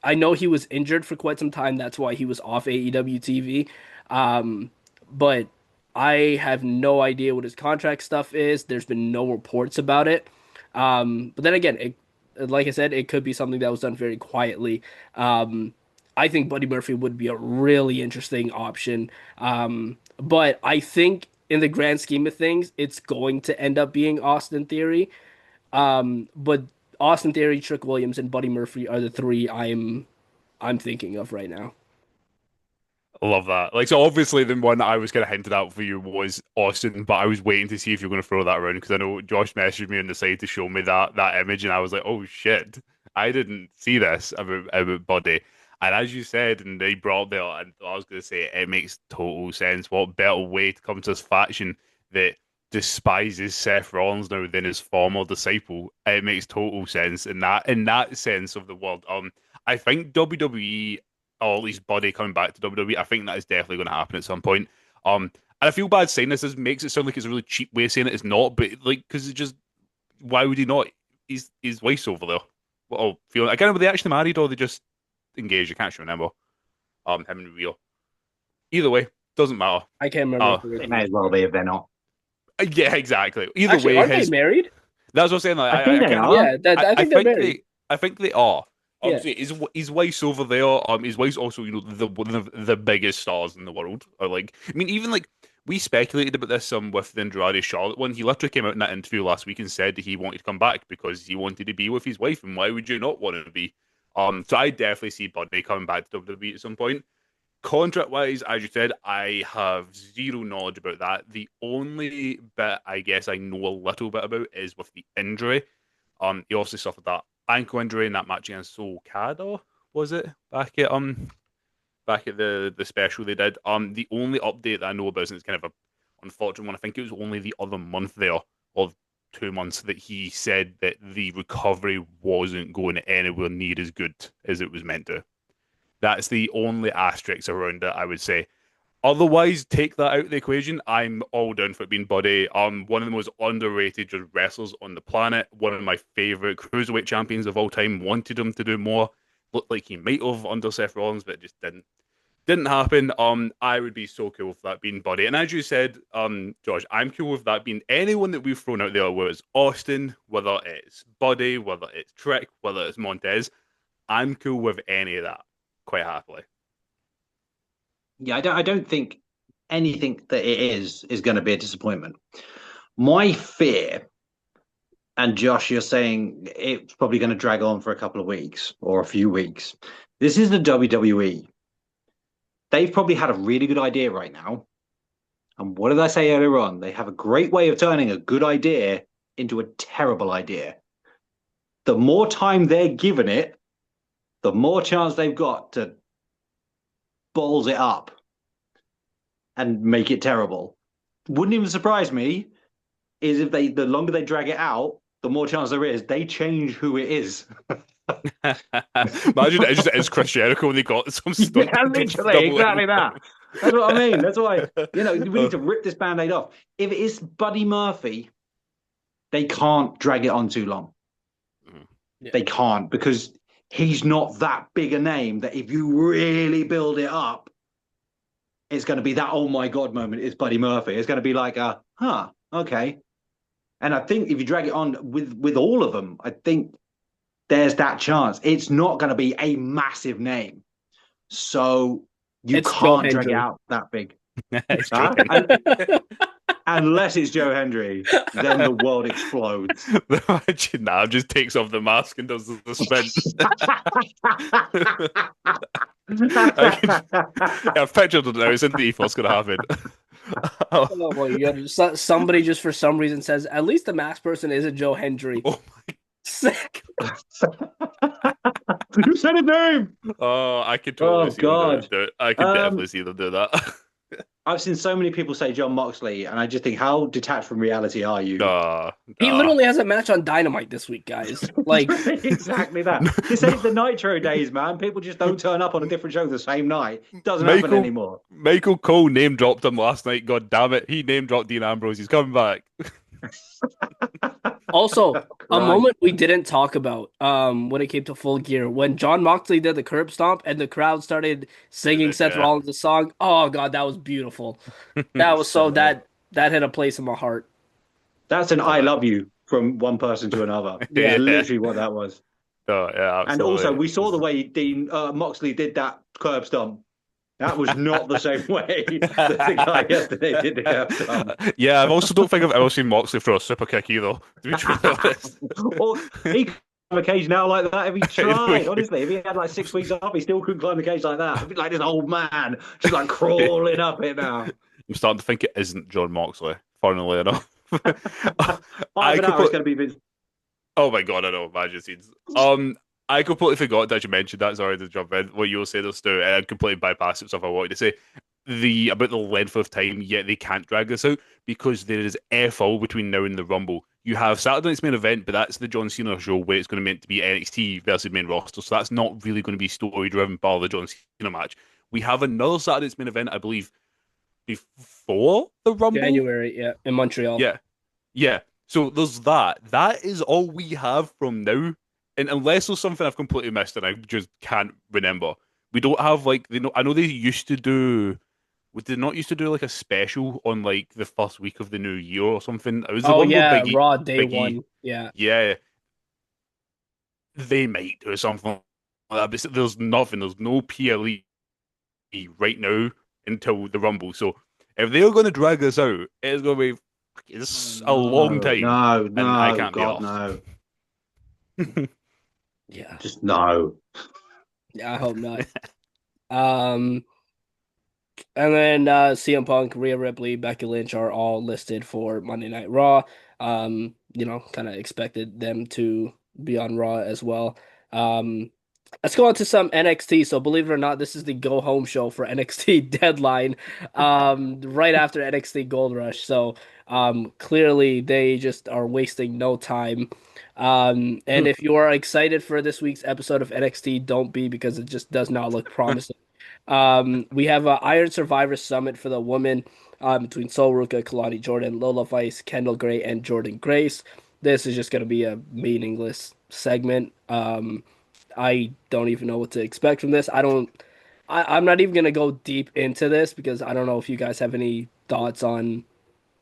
I know he was injured for quite some time. That's why he was off AEW TV. Um, but I have no idea what his contract stuff is. There's been no reports about it. But then again, like I said, it could be something that was done very quietly. I think Buddy Murphy would be a really interesting option. But I think in the grand scheme of things, it's going to end up being Austin Theory. But Austin Theory, Trick Williams, and Buddy Murphy are the three I'm thinking of right now. I love that. Like, so obviously the one that I was kind of hinted out for you was Austin, but I was waiting to see if you're going to throw that around because I know Josh messaged me on the side to show me that image, and I was like, oh shit, I didn't see this about Buddy. And as you said, and they brought there, and I was going to say it makes total sense. What better way to come to this faction that despises Seth Rollins now than his former disciple? It makes total sense in that sense of the word. I think WWE or at least Buddy coming back to WWE. I think that is definitely going to happen at some point. And I feel bad saying this. This makes it sound like it's a really cheap way of saying it. It's not, but like, because it's just, why would he not? His wife's over there. Well, feeling, I can't remember, they actually married or they just engaged. I can't actually remember. Him and Rio. Either way, doesn't matter. I can't remember Uh, if they're It may as well be if they're not. yeah, exactly. Either actually way, aren't they his married? that's what I'm saying. Like, I think I they can't. are. Yeah, that I I think they're think married. I think they are. Yeah. So his wife's over there. His wife's also, the one of the biggest stars in the world. Or like, I mean, even like we speculated about this with the Andrade Charlotte one. He literally came out in that interview last week and said that he wanted to come back because he wanted to be with his wife. And why would you not want to be? So I definitely see Buddy coming back to WWE at some point. Contract-wise, as you said, I have zero knowledge about that. The only bit I guess I know a little bit about is with the injury. He also suffered that ankle injury in that match against Okada, was it? Back at the special they did. The only update that I know about, and it's kind of a unfortunate one, I think it was only the other month there, or 2 months, that he said that the recovery wasn't going anywhere near as good as it was meant to. That's the only asterisk around it, I would say. Otherwise, take that out of the equation. I'm all down for it being Buddy. One of the most underrated just wrestlers on the planet. One of my favorite cruiserweight champions of all time. Wanted him to do more. Looked like he might have under Seth Rollins, but it just didn't happen. I would be so cool with that being Buddy. And as you said, Josh, I'm cool with that being anyone that we've thrown out there, whether it's Austin, whether it's Buddy, whether it's Trick, whether it's Montez. I'm cool with any of that quite happily. Yeah, I don't think anything that it is going to be a disappointment. My fear, and Josh, you're saying it's probably going to drag on for a couple of weeks or a few weeks. This is the WWE. They've probably had a really good idea right now. And what did I say earlier on? They have a great way of turning a good idea into a terrible idea. The more time they're given it, the more chance they've got to balls it up and make it terrible. Wouldn't even surprise me is if the longer they drag it out, the more chance there is they change who it is. Imagine it is Chris Jericho when they got some stuff. Yeah, literally, exactly that. That's what I mean. That's why, we need to rip this Band-Aid off. If it is Buddy Murphy, they can't drag it on too long. Yeah. They can't, because he's not that big a name that if you really build it up, it's going to be that, oh my God moment. It's Buddy Murphy. It's going to be like, okay. And I think if you drag it on with all of them, I think there's that chance. It's not going to be a massive name. So you can't drag it out that big. Unless it's Joe Hendry, then the world explodes. Imagine that. Just takes off the mask and does the spin. I've pictured it now. It's in the ethos. What's going to happen? Oh my God. Somebody just for some reason says, at least the masked person isn't Joe Hendry. Oh my Sick. Who said his name? Oh, I could totally see them do it. I could definitely see them do that. I've seen so many people say Jon Moxley, and I just think, how detached from reality are you? He literally has a match on Dynamite this week, guys. Like exactly that. This ain't the Nitro days, man. People just don't turn up on a different show the same night. It doesn't happen anymore. Michael Cole name dropped him last night. God damn it. He name dropped Dean Ambrose. He's coming back. Also, a moment we didn't talk about when it came to Full Gear, when Jon Moxley did the curb stomp and the crowd started singing Seth Rollins' song. Oh God, that was beautiful. That was that hit a place in my heart. That's an I love you from one person to another. Yeah, literally what that was. Oh yeah, absolutely. And also we saw the way Dean Moxley did that curb stomp. That was not the same way that the guy yesterday did the curb stomp. Yeah, I also don't think I've ever seen Moxley throw a super kick either, to be honest. Or he could climb a cage now like that if he tried, honestly. If he had like 6 weeks up, he still couldn't climb the cage like that. It'd be like this old man just like crawling up it now. I'm starting to think it isn't Jon Moxley, funnily enough. I it's going to be Vince. Oh my God, I know, imagine scenes. I completely forgot that you mentioned that. Sorry to jump in. What you were saying, Stu, and I completely bypassed stuff I wanted to say. About the length of time, yet they can't drag this out because there is FO between now and the Rumble. You have Saturday night's main event, but that's the John Cena show where it's going to be meant to be NXT versus main roster, so that's not really going to be story driven by the John Cena match. We have another Saturday night's main event, I believe, before the Rumble. January, yeah, in Montreal. Yeah. So there's that. That is all we have from now. And unless there's something I've completely missed and I just can't remember, we don't have I know they used to do. Did they not used to do like a special on like the first week of the new year or something? It was the one yeah, Raw Day One. Yeah. They might do something like that, but there's nothing. There's no PLE right now until the Rumble. So if they're going to drag this out, it's going to be a long time. No, I can't God, no. Yeah. Just no. Yeah, I hope not. And then CM Punk, Rhea Ripley, Becky Lynch are all listed for Monday Night Raw. Kind of expected them to be on Raw as well. Um, let's go on to some NXT. So believe it or not, this is the go home show for NXT Deadline, right after NXT Gold Rush. So clearly they just are wasting no time. And if you are excited for this week's episode of NXT, don't be because it just does not look promising. We have a Iron Survivor Summit for the women between Sol Ruka, Kalani Jordan, Lola Vice, Kendall Gray, and Jordan Grace. This is just going to be a meaningless segment. I don't even know what to expect from this. I'm not even going to go deep into this because I don't know if you guys have any thoughts on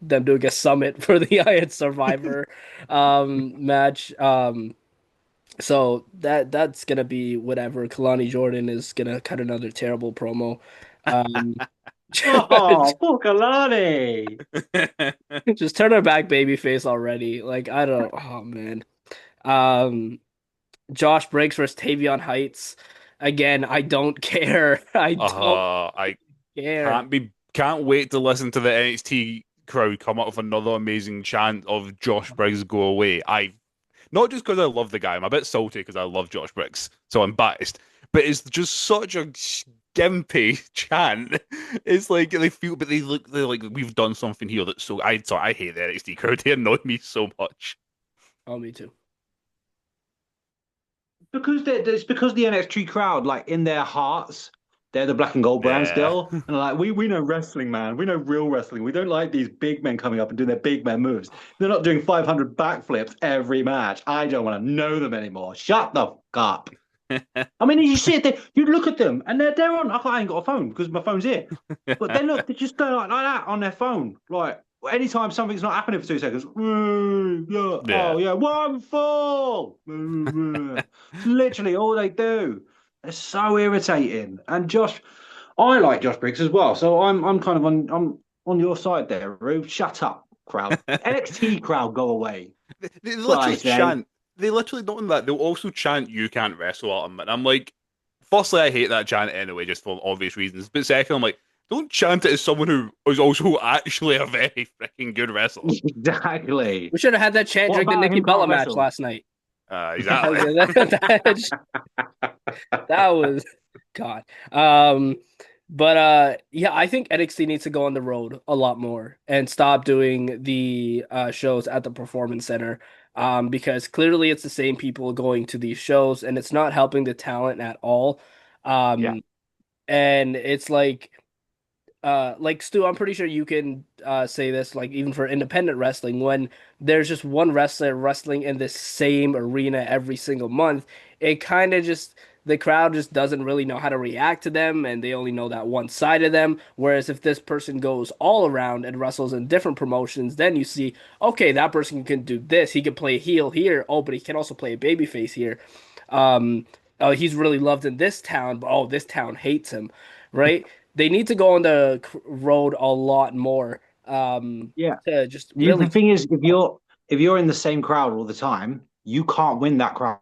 them doing a summit for the Iron Survivor match. So that's gonna be whatever. Kalani Jordan is gonna cut another terrible promo. Um, Oh, poor Kalani. just turn her back babyface already. Like I don't. Oh man. Um, Josh Briggs versus Tavion Heights. Again, I don't care. I don't I care. can't wait to listen to the NXT crowd come up with another amazing chant of Josh Briggs go away. I Not just because I love the guy, I'm a bit salty because I love Josh Briggs, so I'm biased. But it's just such a skimpy chant. It's like they feel, but they're like we've done something here that's so. I hate the NXT crowd. They annoy me so much. Oh, me too. Because it's because the NXT crowd, like in their hearts, they're the black and gold brand Yeah. still. And like we know wrestling, man. We know real wrestling. We don't like these big men coming up and doing their big man moves. They're not doing 500 backflips every match. I don't want to know them anymore. Shut the fuck up. I mean, you sit there, you look at them, and they're on. I ain't got a phone because my phone's here. But they're just going like that on their phone. Like anytime something's not happening for 2 seconds, yeah, Yeah. oh yeah, one fall. It's literally all they do. They're so irritating. And Josh, I like Josh Briggs as well, so I'm kind of on your side there, Rube. Shut up, crowd. NXT crowd, go away. They That's what I literally say. chant. They literally not in that. They'll also chant "You can't wrestle" at them, and I'm like, firstly, I hate that chant anyway, just for obvious reasons. But second, I'm like, don't chant it as someone who is also actually a very freaking good wrestler. Exactly. We should have had that chant What during the about Nikki him Bella can't match wrestle? last night. Exactly. That was God. But yeah, I think NXT needs to go on the road a lot more and stop doing the shows at the Performance Center. Because clearly it's the same people going to these shows and it's not helping the talent at all. Yeah. Um, and it's like Stu, I'm pretty sure you can say this, like even for independent wrestling, when there's just one wrestler wrestling in the same arena every single month, it kind of just the crowd just doesn't really know how to react to them, and they only know that one side of them. Whereas if this person goes all around and wrestles in different promotions, then you see, okay, that person can do this. He can play heel here. Oh, but he can also play a babyface here. Um, oh, he's really loved in this town, but oh, this town hates him, right? They need to go on the road a lot more Yeah. to just The really. thing is, if you're in the same crowd all the time, you can't win that crowd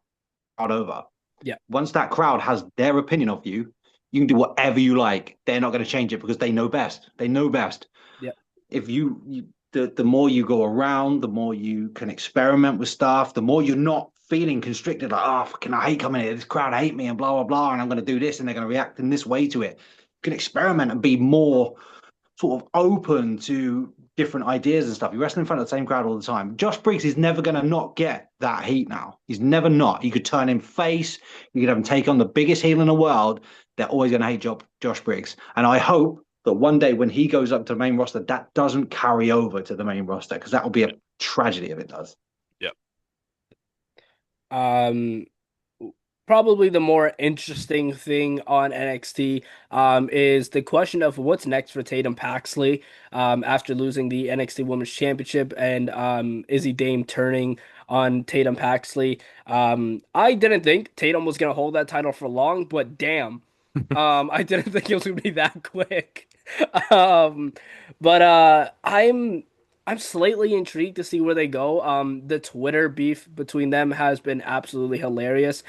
over. Yeah, Once that crowd has their opinion of you, you can do whatever you like. They're not going to change it because they know best. They know best. yeah, If the more you go around, the more you can experiment with stuff, the more you're not feeling constricted, like, oh, fucking, I hate coming here. This crowd hate me and blah, blah, blah. And I'm going to do this and they're going to react in this way to it. You can experiment and be more sort of open to different ideas and stuff. You wrestle in front of the same crowd all the time. Josh Briggs is never going to not get that heat now. He's never not. You could turn him face. You could have him take on the biggest heel in the world. They're always going to hate Josh Briggs. And I hope that one day when he goes up to the main roster, that doesn't carry over to the main roster because that will be a tragedy if it does. Yep. um, probably the more interesting thing on NXT is the question of what's next for Tatum Paxley after losing the NXT Women's Championship and Izzy Dame turning on Tatum Paxley. I didn't think Tatum was gonna hold that title for long, but damn, I didn't think it was gonna be that quick. Um, but I'm slightly intrigued to see where they go. The Twitter beef between them has been absolutely hilarious.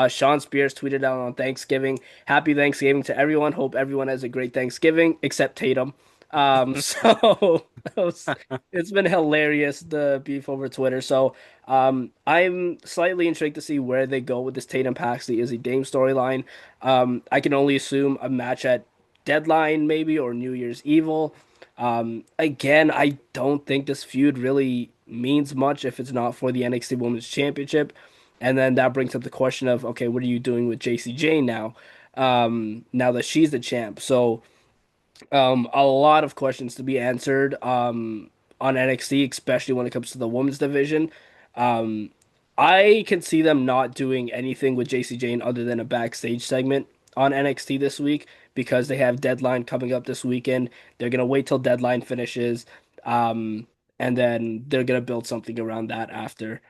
Sean Spears tweeted out on Thanksgiving, "Happy Thanksgiving to everyone. Hope everyone has a great Thanksgiving, except Tatum." So it's been hilarious, the beef over Twitter. So I'm slightly intrigued to see where they go with this Tatum Paxley Izzy Dame storyline. I can only assume a match at Deadline maybe or New Year's Evil. Again, I don't think this feud really means much if it's not for the NXT Women's Championship. And then that brings up the question of, okay, what are you doing with JC Jane now? Now that she's the champ. So a lot of questions to be answered on NXT, especially when it comes to the women's division. Um, I can see them not doing anything with JC Jane other than a backstage segment on NXT this week because they have Deadline coming up this weekend. They're gonna wait till Deadline finishes, um, and then they're gonna build something around that after.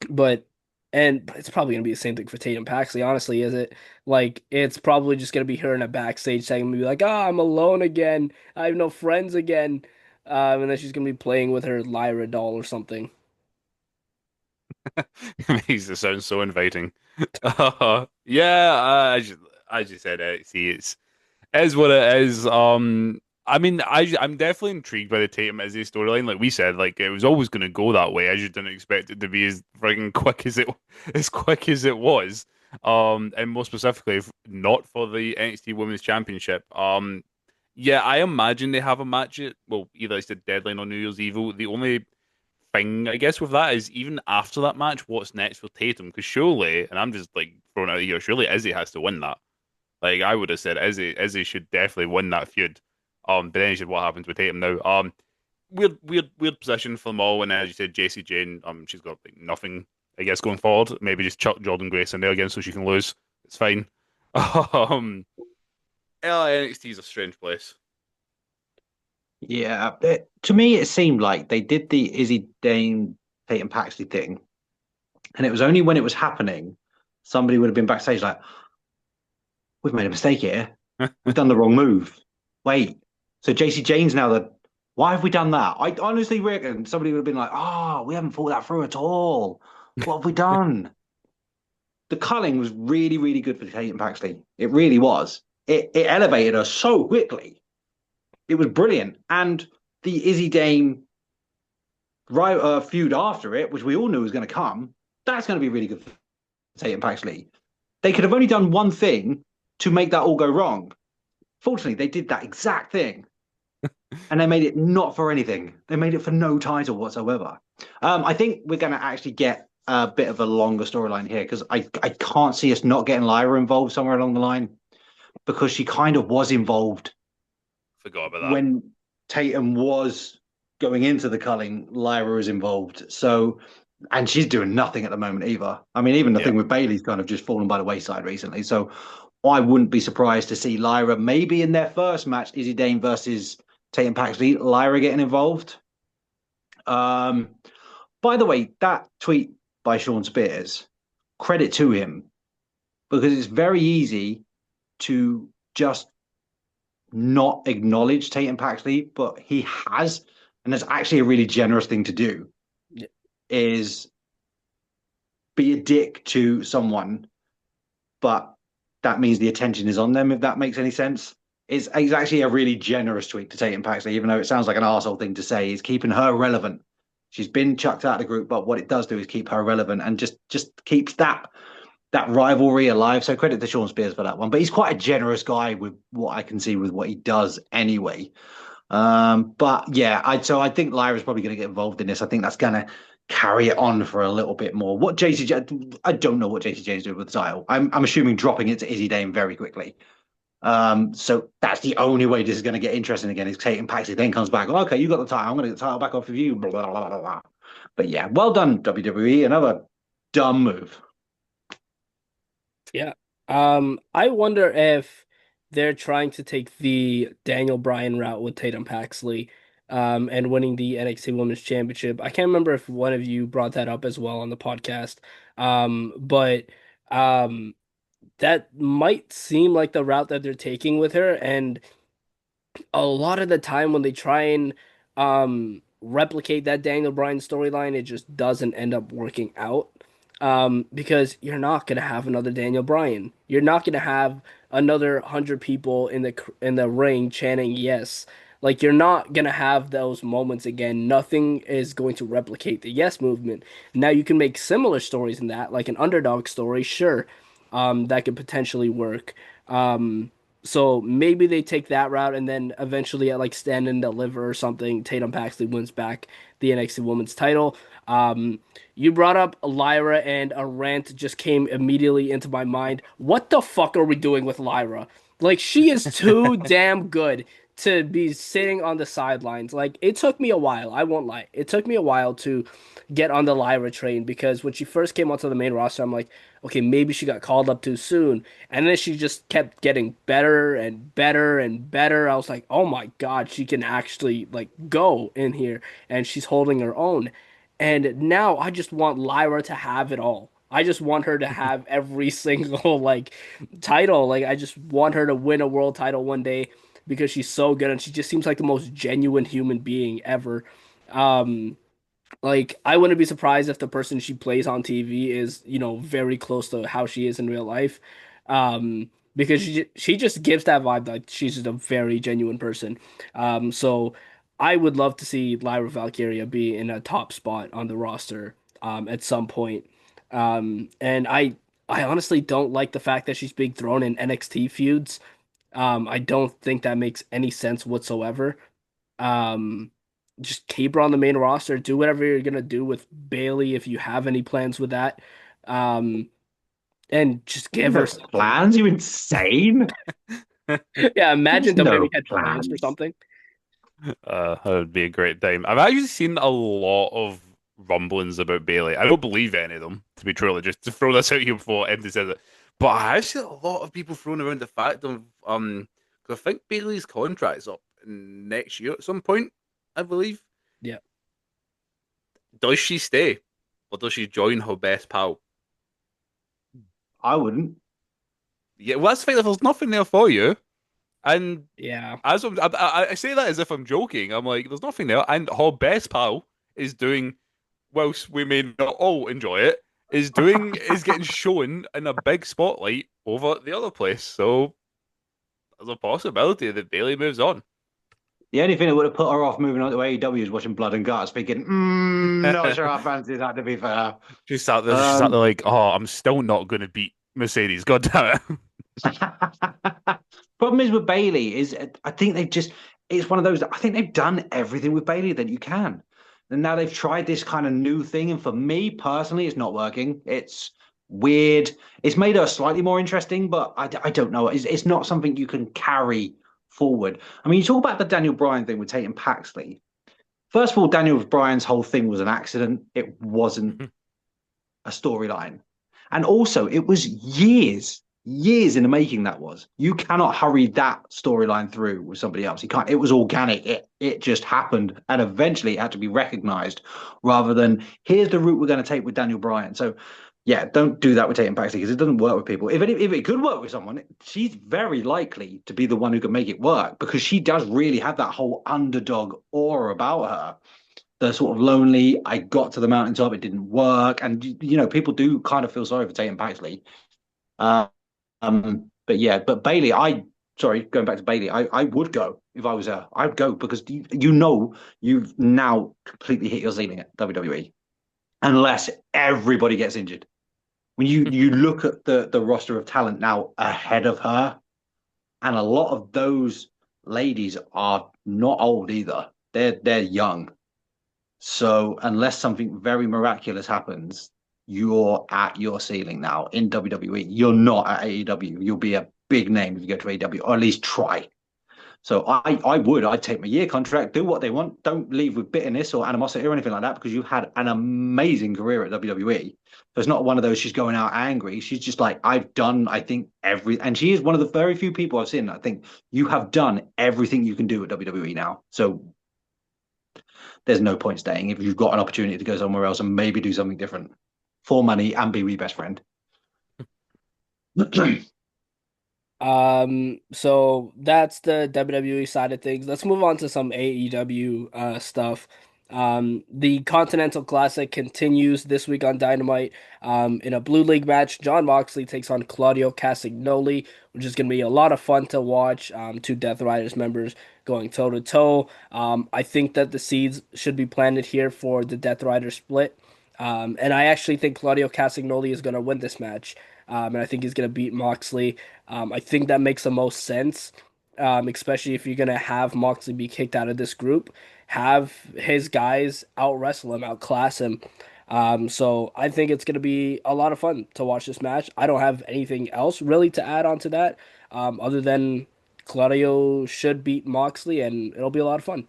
But and it's probably gonna be the same thing for Tatum Paxley, honestly, is it? Like it's probably just gonna be her in a backstage segment, be like, "Ah, I'm alone again. I have no friends again," and then she's gonna be playing with her Lyra doll or something. Makes it sound so inviting. Yeah, I just said it. See, it's is what it is. I mean, I'm definitely intrigued by the Tatum Izzy storyline. Like we said, like it was always going to go that way. I just didn't expect it to be as friggin' quick as it was. And more specifically, not for the NXT Women's Championship. Yeah, I imagine they have a match at well, either it's the Deadline or New Year's Evil. The only thing I guess with that is even after that match, what's next for Tatum? Because surely, and I'm just like throwing out here, surely Izzy has to win that. Like I would have said, Izzy should definitely win that feud. But then you said what happens with Tatum now. Weird position for them all. And as you said, JC Jane, she's got like nothing, I guess, going forward. Maybe just chuck Jordan Grace in there again so she can lose. It's fine. Um, NXT is a strange place. Yeah, to me, it seemed like they did the Izzy Dane Peyton Paxley thing, and it was only when it was happening, somebody would have been backstage like, "We've made a mistake here. We've done the wrong move. Wait, so JC Jane's now the. Why have we done that?" I honestly reckon somebody would have been like, "Oh, we haven't thought that through at all. What have we done?" The culling was really, really good for Peyton Paxley. It really was. It elevated her so quickly. It was brilliant, and the Izzy Dane feud after it, which we all knew was going to come, that's going to be really good for Tatum Paxley. They could have only done one thing to make that all go wrong. Fortunately, they did that exact thing, and they made it not for anything. They made it for no title whatsoever. I think we're going to actually get a bit of a longer storyline here because I can't see us not getting Lyra involved somewhere along the line because she kind of was involved Forgot about that. when Tatum was going into the culling. Lyra was involved. So, and she's doing nothing at the moment either. I mean, even the Yeah. thing with Bailey's kind of just fallen by the wayside recently. So, I wouldn't be surprised to see Lyra maybe in their first match, Izzy Dane versus Tatum Paxley, Lyra getting involved. Um, by the way, that tweet by Sean Spears, credit to him because it's very easy to just not acknowledge Tatum Paxley, but he has, and that's actually a really generous thing to do, Yeah. is be a dick to someone, but that means the attention is on them, if that makes any sense. It's actually a really generous tweet to Tatum Paxley, even though it sounds like an arsehole thing to say, is keeping her relevant. She's been chucked out of the group, but what it does do is keep her relevant and just keeps that rivalry alive. So credit to Sean Spears for that one. But he's quite a generous guy with what I can see with what he does anyway. But yeah, I think Lyra's probably going to get involved in this. I think that's going to carry it on for a little bit more. What JC, I don't know what JC James doing with the title. I'm assuming dropping it to Izzy Dame very quickly. So that's the only way this is going to get interesting again. Is Tatum Paxley then comes back. Oh, okay, you got the title. I'm going to get the title back off of you. Blah, blah, blah, blah, blah. But yeah, well done WWE. Another dumb move. Yeah. I wonder if they're trying to take the Daniel Bryan route with Tatum Paxley, and winning the NXT Women's Championship. I can't remember if one of you brought that up as well on the podcast. But um, that might seem like the route that they're taking with her, and a lot of the time when they try and replicate that Daniel Bryan storyline, it just doesn't end up working out. Because you're not gonna have another Daniel Bryan. You're not gonna have another 100 people in the ring chanting yes. Like you're not gonna have those moments again. Nothing is going to replicate the yes movement. Now you can make similar stories in that, like an underdog story, sure, that could potentially work. So maybe they take that route, and then eventually at like Stand and Deliver or something, Tatum Paxley wins back the NXT Women's title. You brought up Lyra, and a rant just came immediately into my mind. What the fuck are we doing with Lyra? Like, she is too damn good to be sitting on the sidelines. Like, it took me a while, I won't lie. It took me a while to get on the Lyra train because when she first came onto the main roster, I'm like, okay, maybe she got called up too soon. And then she just kept getting better and better and better. I was like, oh my God, she can actually like go in here and she's holding her own. And now I just want Lyra to have it all. I just want her to have every single like title. Like I just want her to win a world title one day because she's so good and she just seems like the most genuine human being ever. Um like I wouldn't be surprised if the person she plays on TV is, very close to how she is in real life. Because she just gives that vibe like she's just a very genuine person. So I would love to see Lyra Valkyria be in a top spot on the roster at some point. And I honestly don't like the fact that she's being thrown in NXT feuds. I don't think that makes any sense whatsoever. Um, just keep her on the main roster. Do whatever you're gonna do with Bailey if you have any plans with that. Um, and just give her No something. plans? You insane? Yeah, imagine There's WWE no had plans for plans. something. That would be a great time. I've actually seen a lot of rumblings about Bailey. I don't believe any of them, to be truly, just to throw this out here before Empty says it. But I actually see a lot of people throwing around the fact of 'cause I think Bailey's contract's up next year at some point, I believe. Yeah. Does she stay? Or does she join her best pal? I wouldn't. Yeah, well that's the thing, if there's nothing there for you. And Yeah. I say that as if I'm joking. I'm like, there's nothing there. And her best pal is doing, whilst we may not all enjoy it, is getting shown in a big spotlight over the other place. So there's a possibility that Bailey moves on. The only thing that would have put her off moving on to AEW is watching Blood and Guts, thinking, not sure I fancy that, to be fair. She's sat there Um, like, oh, I'm still not going to beat Mercedes. God damn it. Problem is with Bailey is I think they've just it's one of those I think they've done everything with Bailey that you can. And now they've tried this kind of new thing, and for me personally, it's not working. It's weird. It's made her slightly more interesting, but I don't know. It's not something you can carry forward. I mean, you talk about the Daniel Bryan thing with Tatum Paxley. First of all, Daniel Bryan's whole thing was an accident. It wasn't a storyline. And also, it was years in the making that was. You cannot hurry that storyline through with somebody else. You can't, it was organic. It just happened. And eventually it had to be recognized rather than here's the route we're going to take with Daniel Bryan. So yeah, don't do that with Tatum Paxley because it doesn't work with people. If it could work with someone, she's very likely to be the one who can make it work because she does really have that whole underdog aura about her, the sort of lonely, I got to the mountaintop, it didn't work. And, people do kind of feel sorry for Tatum Paxley. Uh, but yeah, but Bailey, sorry, going back to Bailey, I would go if I was her. I'd go because you've now completely hit your ceiling at WWE, unless everybody gets injured. When you look at the roster of talent now ahead of her, and a lot of those ladies are not old either. They're young. So unless something very miraculous happens, you're at your ceiling now in WWE. You're not at AEW. You'll be a big name if you go to AEW, or at least try. So I'd take my year contract, do what they want. Don't leave with bitterness or animosity or anything like that because you've had an amazing career at WWE. So it's not one of those she's going out angry. She's just like, I've done, I think, and she is one of the very few people I've seen. I think you have done everything you can do at WWE now. So there's no point staying if you've got an opportunity to go somewhere else and maybe do something different for money and be your best friend. So that's the WWE side of things. Let's move on to some AEW stuff. The Continental Classic continues this week on Dynamite. In a Blue League match, Jon Moxley takes on Claudio Castagnoli, which is going to be a lot of fun to watch. Two Death Riders members going toe to toe. I think that the seeds should be planted here for the Death Rider split. And I actually think Claudio Castagnoli is going to win this match. And I think he's going to beat Moxley. I think that makes the most sense, especially if you're going to have Moxley be kicked out of this group. Have his guys out wrestle him, outclass him. So I think it's going to be a lot of fun to watch this match. I don't have anything else really to add on to that, other than Claudio should beat Moxley, and it'll be a lot of fun.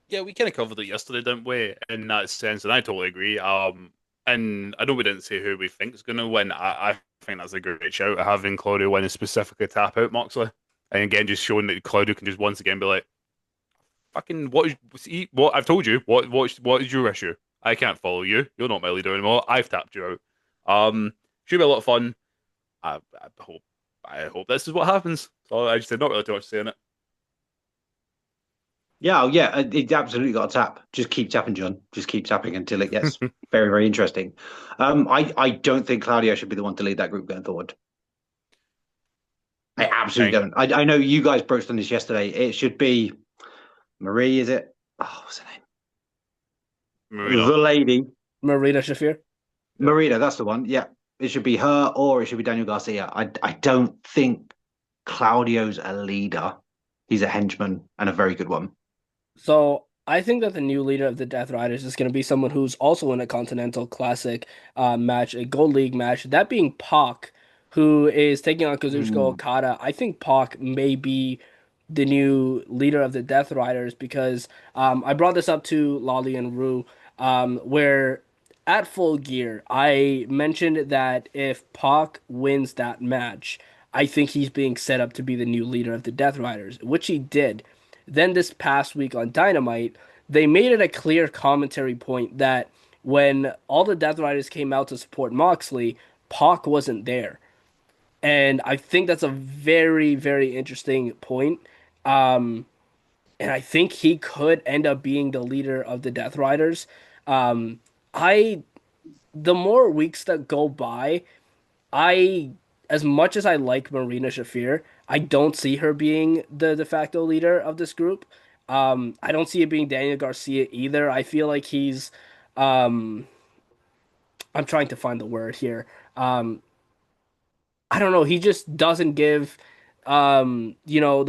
Yeah, we kind of covered it yesterday, didn't we? In that sense, and I totally agree. And I know we didn't say who we think is going to win. I think that's a great shout, having Claudio win and specifically tap out Moxley, and again just showing that Claudio can just once again be like, "Fucking what? See, what I've told you. What is your issue? I can't follow you. You're not my leader anymore. I've tapped you out." Should be a lot of fun. I hope this is what happens. So I just said not really too much saying it. Yeah, oh, yeah, it absolutely got a tap. Just keep tapping, John. Just keep tapping until it gets very, very interesting. I don't think Claudio should be the one to lead that group going forward. I No, absolutely don't. I know you guys broached on this yesterday. It should be Marie, is it? Oh, what's her name? Marina. The lady. Marina Shafir. Marina, that's the one. Yeah. It should be her or it should be Daniel Garcia. I don't think Claudio's a leader. He's a henchman and a very good one. So I think that the new leader of the Death Riders is going to be someone who's also in a Continental Classic match, a Gold League match. That being Pac, who is taking on Kazuchika Mm. Okada. I think Pac may be the new leader of the Death Riders because I brought this up to Lolly and Rue, where at Full Gear I mentioned that if Pac wins that match, I think he's being set up to be the new leader of the Death Riders, which he did. Then this past week on Dynamite, they made it a clear commentary point that when all the Death Riders came out to support Moxley, Pac wasn't there. And I think that's a very, very interesting point. Um, and I think he could end up being the leader of the Death Riders. Um, I the more weeks that go by, I as much as I like Marina Shafir, I don't see her being the de facto leader of this group. I don't see it being Daniel Garcia either. I feel like he's um I'm trying to find the word here. Um I don't know. He just doesn't give, the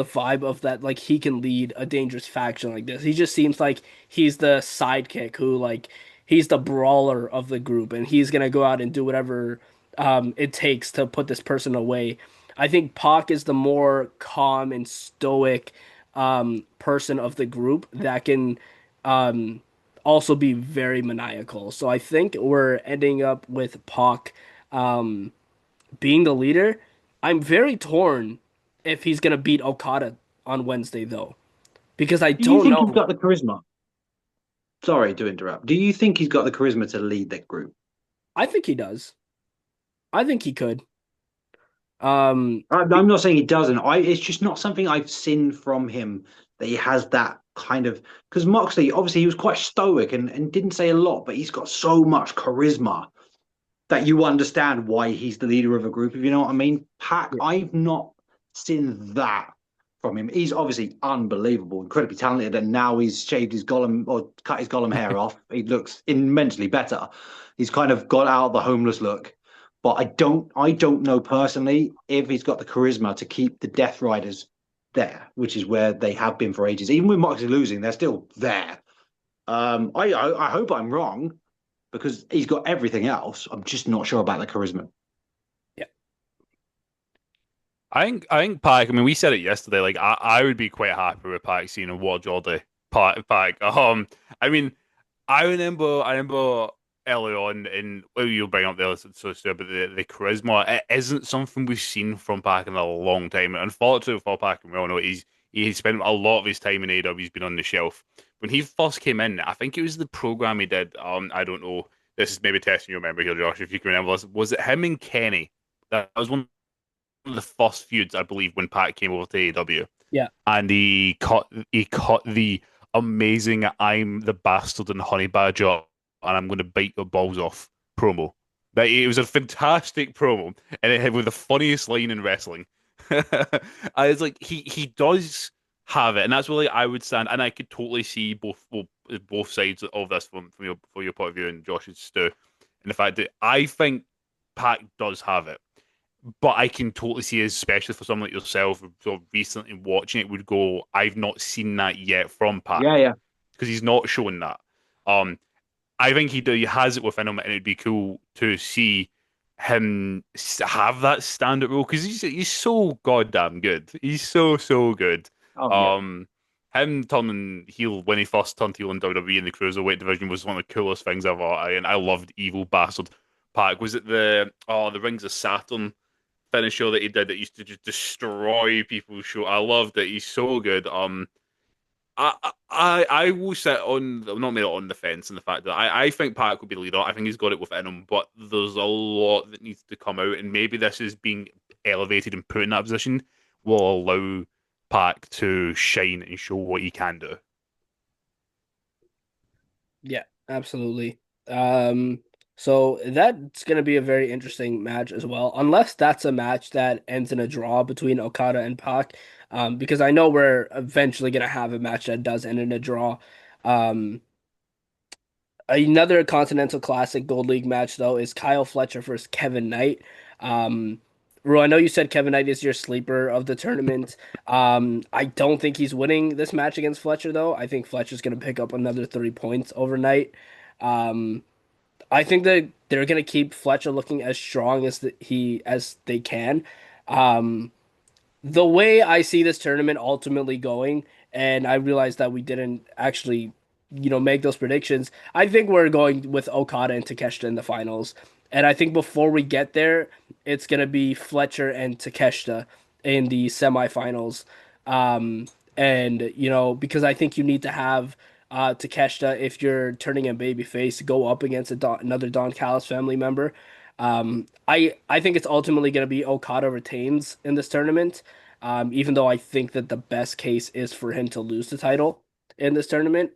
vibe of that, like, he can lead a dangerous faction like this. He just seems like he's the sidekick who, like, he's the brawler of the group and he's gonna go out and do whatever, it takes to put this person away. I think Pac is the more calm and stoic, person of the group that can, um, also be very maniacal. So I think we're ending up with Pac, um, being the leader. I'm very torn if he's gonna beat Okada on Wednesday though, because I Do you don't think he's know. got the charisma? Sorry to interrupt. Do you think he's got the charisma to lead that group? I think he does. I think he could. Um, I'm not saying he doesn't. It's just not something I've seen from him that he has that kind of because Moxley obviously he was quite stoic and didn't say a lot, but he's got so much charisma that you understand why he's the leader of a group, if you know what I mean. Pac, I've not seen that from him. He's obviously unbelievable, incredibly talented, and now he's shaved his Gollum or cut his Gollum hair off. He looks immensely better. He's kind of got out of the homeless look. But I don't know personally if he's got the charisma to keep the Death Riders there, which is where they have been for ages. Even with Moxley losing, they're still there. I hope I'm wrong because he's got everything else. I'm just not sure about the charisma. yeah, I think Pac. I mean, we said it yesterday. Like, I would be quite happy with Pac seeing a War Jordy Pac. I mean, I remember early on, in well, you'll bring up the other stuff, but the charisma it isn't something we've seen from Pac in a long time. Unfortunately for Pac, and we all know he spent a lot of his time in AEW. He's been on the shelf. When he first came in, I think it was the program he did. I don't know. This is maybe testing your memory here, Josh. If you can remember this, was it him and Kenny? That was one of the first feuds, I believe, when Pac came over to AEW, yeah. and he cut the amazing I'm the bastard and honey badger and I'm going to bite your balls off promo. That it was a fantastic promo, and it had with the funniest line in wrestling. I was like, he does have it, and that's really I would stand, and I could totally see both sides of this from your point of view and Josh's too, and the fact that I think Pac does have it, but I can totally see, especially for someone like yourself, sort of recently watching it, would go, I've not seen that yet from Pac Yeah, yeah. because he's not shown that. Um, I think he has it within him, and it'd be cool to see him have that stand-up role because he's so goddamn good. He's so good. Oh, yeah. Um, him turning heel when he first turned heel in WWE in the cruiserweight division was one of the coolest things ever. And I loved Evil Bastard Pac. Was it the Rings of Saturn finisher that he did that used to just destroy people's show? I loved it. He's so good. I will sit on not maybe on the fence in the fact that I think Pac could be the leader. I think he's got it within him, but there's a lot that needs to come out, and maybe this is being elevated and put in that position will allow Pac to shine and show what he can do. Yeah, absolutely. So that's going to be a very interesting match as well, unless that's a match that ends in a draw between Okada and Pac. Because I know we're eventually going to have a match that does end in a draw. Um, Another Continental Classic Gold League match though is Kyle Fletcher versus Kevin Knight. Um, Ro, I know you said Kevin Knight is your sleeper of the tournament. I don't think he's winning this match against Fletcher though. I think Fletcher's going to pick up another 3 points overnight. Um, I think that they're going to keep Fletcher looking as strong as they can. Um, the way I see this tournament ultimately going, and I realized that we didn't actually, make those predictions. I think we're going with Okada and Takeshita in the finals. And I think before we get there, it's gonna be Fletcher and Takeshita in the semifinals. And because I think you need to have Takeshita if you're turning a babyface go up against another Don Callis family member. I think it's ultimately going to be Okada retains in this tournament, even though I think that the best case is for him to lose the title in this tournament.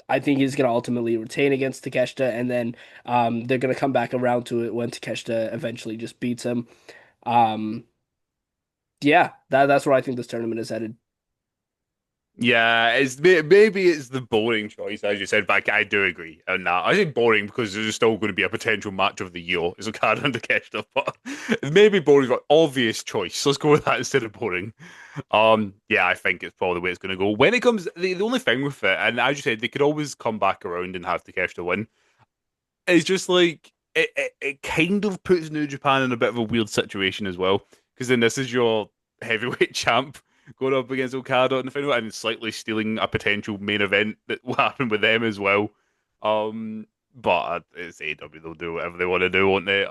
I think he's going to ultimately retain against Takeshita, and then they're going to come back around to it when Takeshita eventually just beats him. Um, yeah, that's where I think this tournament is headed. Yeah, maybe it's the boring choice, as you said, but I do agree on that. I think boring because there's still going to be a potential match of the year. It's a card under Takeshita, but maybe boring, but obvious choice. Let's go with that instead of boring. Yeah, I think it's probably the way it's going to go. When it comes, the only thing with it, and as you said, they could always come back around and have Takeshita win. It's just like it kind of puts New Japan in a bit of a weird situation as well, because then this is your heavyweight champ going up against Okada in the final and slightly stealing a potential main event that will happen with them as well. But it's AEW; they'll do whatever they want to do, won't they?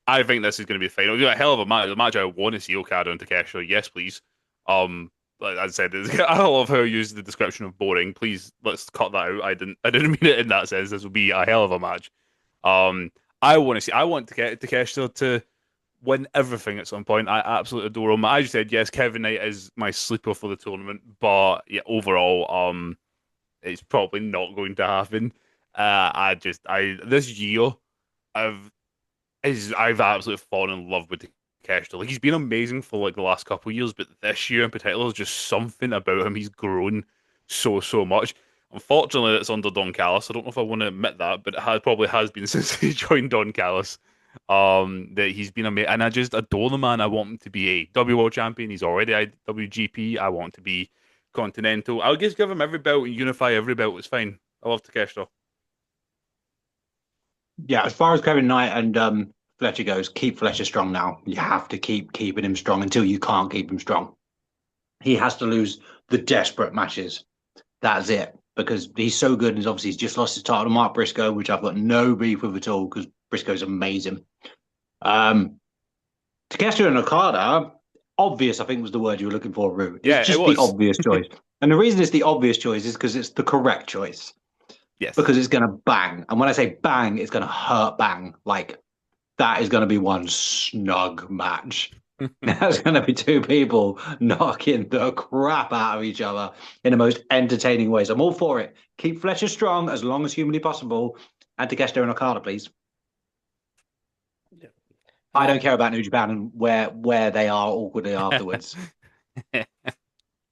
I think this is going to be the final. It's a hell of a match. The match I want to see Okada and Takeshita. Yes, please. Like I said, I love how you used the description of boring. Please, let's cut that out. I didn't mean it in that sense. This will be a hell of a match. Um, I want to get Takeshita to win everything at some point. I absolutely adore him. I just said yes, Kevin Knight is my sleeper for the tournament, but yeah, overall, it's probably not going to happen. I this year, I've I've absolutely fallen in love with Takeshita. Like he's been amazing for like the last couple of years, but this year in particular, there's just something about him. He's grown so much. Unfortunately, it's under Don Callis. I don't know if I want to admit that, but probably has been since he joined Don Callis. That he's been amazing, and I just adore the man. I want him to be a W World Champion. He's already a WGP. I want to be Continental. I'll just give him every belt and unify every belt. It's fine. I love Takeshita. Yeah, as far as Kevin Knight and Fletcher goes, keep Fletcher strong now. You have to keep keeping him strong until you can't keep him strong. He has to lose the desperate matches. That's it. Because he's so good, and obviously he's just lost his title to Mark Briscoe, which I've got no beef with at all because Briscoe's amazing. Takeshita and Okada, obvious, I think was the word you were looking for, Rue. It's Yeah, just it was the obvious choice. And the reason it's the obvious choice is because it's the correct choice. Yes. Because it's going to bang. And when I say bang, it's going to hurt bang. Like, that is going to be one snug match. That's going to be two people knocking the crap out of each other in the most entertaining ways. I'm all for it. Keep Fletcher strong as long as humanly possible. And Takeshita and Okada, please. Yeah. I don't Um, care about New Japan and where they are awkwardly afterwards.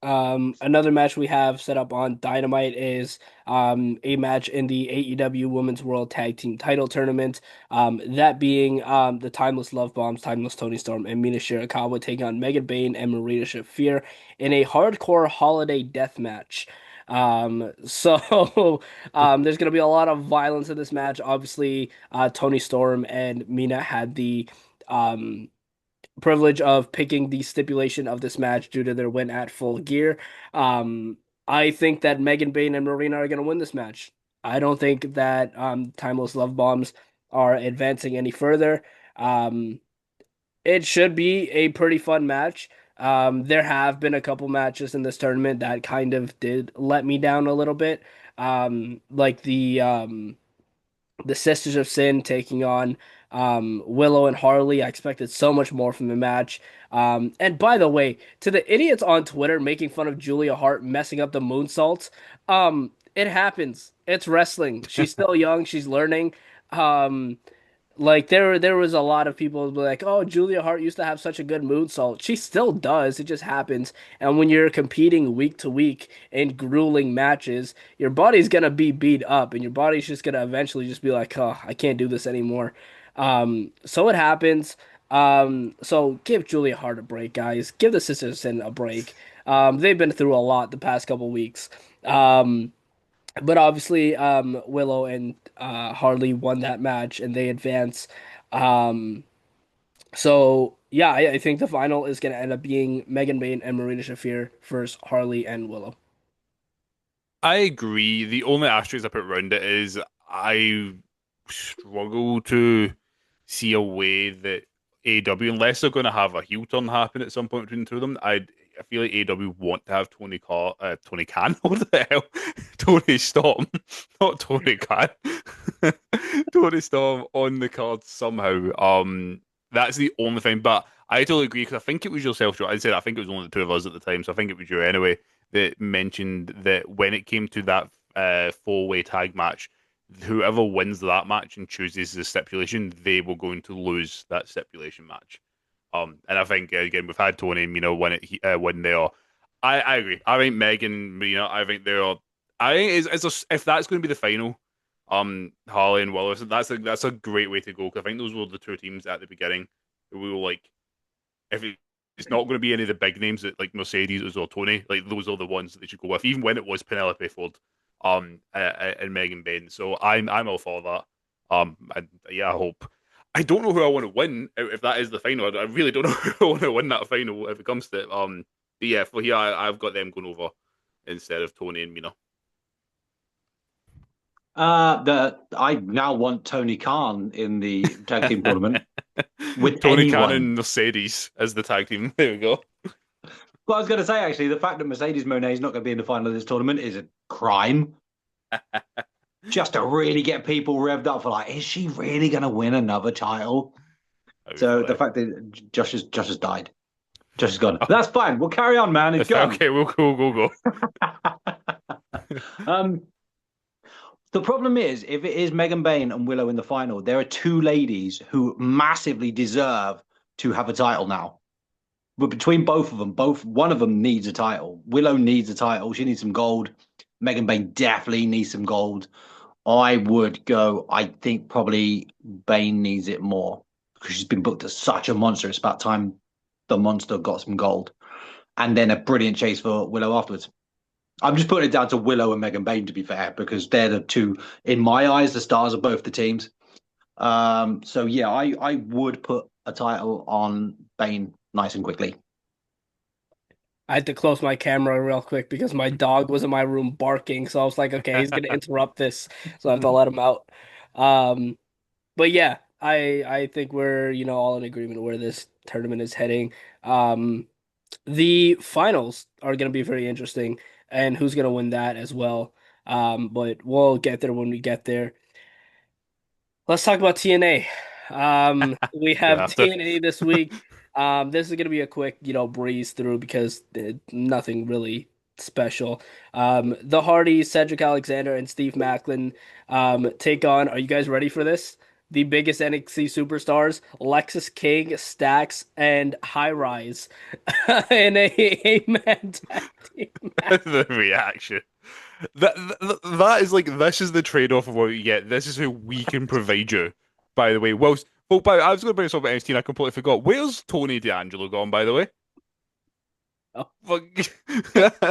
Another match we have set up on Dynamite is a match in the AEW Women's World Tag Team Title Tournament. That being the Timeless Love Bombs, Timeless Tony Storm, and Mina Shirakawa taking on Megan Bayne and Marina Shafir in a hardcore holiday death match. So there's going to be a lot of violence in this match. Obviously, Tony Storm and Mina had the um, privilege of picking the stipulation of this match due to their win at Full Gear. Um, I think that Megan Bayne and Marina are going to win this match. I don't think that Timeless Love Bombs are advancing any further. Um, it should be a pretty fun match. There have been a couple matches in this tournament that kind of did let me down a little bit. Like the Sisters of Sin taking on Willow and Harley. I expected so much more from the match. And by the way, to the idiots on Twitter making fun of Julia Hart messing up the moonsaults, it happens. It's wrestling. She's still young. She's learning. Um, like there was a lot of people who were like, "Oh, Julia Hart used to have such a good moonsault." She still does. It just happens. And when you're competing week to week in grueling matches, your body's gonna be beat up, and your body's just gonna eventually just be like, "Oh, I can't do this anymore." So it happens. So give Julia Hart a break, guys. Give the Sisters a break. They've been through a lot the past couple weeks. But obviously, Willow and Harley won that match and they advance. Um, so yeah, I think the final is going to end up being Megan Bayne and Marina Shafir versus Harley and Willow. I agree. The only asterisk I put around it is I struggle to see a way that AEW, unless they're going to have a heel turn happen at some point between the two of them, I feel like AEW want to have Tony Khan, what the hell, Tony Storm, not Tony Khan, Tony Storm on the card somehow. That's the only thing, but I totally agree because I think it was yourself, Joe. I said I think it was only the two of us at the time, so I think it was you anyway that mentioned that when it came to that four-way tag match, whoever wins that match and chooses the stipulation, they were going to lose that stipulation match. And I think again we've had Tony and Mina win there. I agree. I think Megan, Mina, I think they're. I think if that's going to be the final, Harley and Willis, that's a great way to go because I think those were the two teams at the beginning who we were like, if it's not going to be any of the big names that like Mercedes or Tony, like those are the ones that they should go with, even when it was Penelope Ford, and Megan Bain. So I'm all for that. And yeah, I hope. I don't know who I want to win if that is the final. I really don't know who I want to win that final if it comes to it. But yeah, for here I've got them going over instead of Tony and Mina. I now want Tony Khan in the tag team tournament with Tony Khan anyone. and Mercedes as the tag team. There we go. Well, I was going to say actually, the fact that Mercedes Moné is not going to be in the final of this tournament is a crime. Just to really get people revved up for like, is she really going to win another title? So the fact that Josh has died, Josh has gone. That's fine. We'll carry on, man. It's gone. Okay, we'll go. um, the problem is, if it is Megan Bayne and Willow in the final, there are two ladies who massively deserve to have a title now. But between both of them, one of them needs a title. Willow needs a title. She needs some gold. Megan Bayne definitely needs some gold. I would go. I think probably Bayne needs it more because she's been booked as such a monster. It's about time the monster got some gold, and then a brilliant chase for Willow afterwards. I'm just putting it down to Willow and Megan Bayne, to be fair, because they're the two, in my eyes, the stars of both the teams. So yeah, I would put a title on Bayne nice and quickly. I had to close my camera real quick because my dog was in my room barking. So I was like, okay, he's gonna interrupt this, so I have to let him out. Um, but yeah, I think we're all in agreement where this tournament is heading. The finals are going to be very interesting, and who's going to win that as well. But we'll get there when we get there. Let's talk about TNA. We Gonna have have to. TNA this week. This is gonna be a quick, breeze through because nothing really special. The Hardys, Cedric Alexander, and Steve Macklin take on. Are you guys ready for this? The biggest NXT superstars, Lexus King, Stax, and High Rise in a eight-man tag team match. The reaction. That is like this is the trade-off of what you get. This is who we can provide you. By the way, I was going to bring this up about NXT and I completely forgot. Where's Tony D'Angelo gone? By the way, Oh. fuck.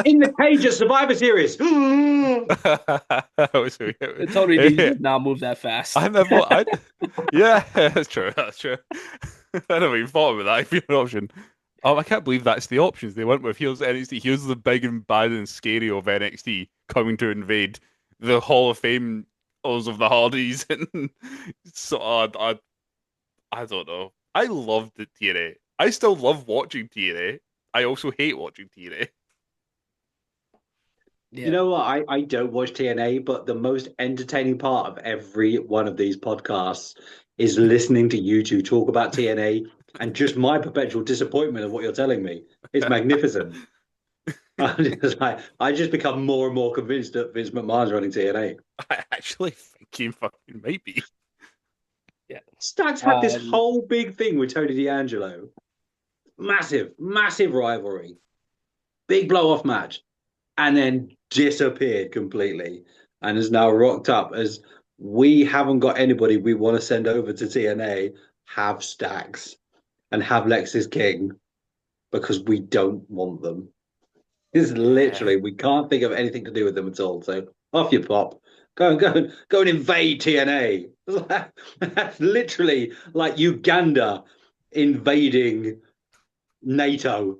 In the cage at Survivor Series. That was Tony D weird. did not move that fast. Yeah, that's true. That's true. I never even thought about that. If you're an option. I can't believe that's the options they went with. Here's NXT. Here's the big and bad and scary of NXT coming to invade the Hall of Fame of the Hardys. And so I don't know. I loved the TNA. I still love watching TNA. I also hate watching TNA. Yeah. You know what? I don't watch TNA, but the most entertaining part of every one of these podcasts is listening to you two talk about TNA and just my perpetual disappointment of what you're telling me. It's magnificent. I just become more and more convinced that Vince McMahon's running TNA. I actually think he fucking might be. Yeah. Stacks had this whole big thing with Tony D'Angelo. Massive, massive rivalry. Big blow-off match. And then disappeared completely and is now rocked up as we haven't got anybody we want to send over to TNA, have Stacks and have Lexis King because we don't want them. It's literally, we can't think of anything to do with them at all. So off you pop. Go and invade TNA. That's literally like Uganda invading NATO.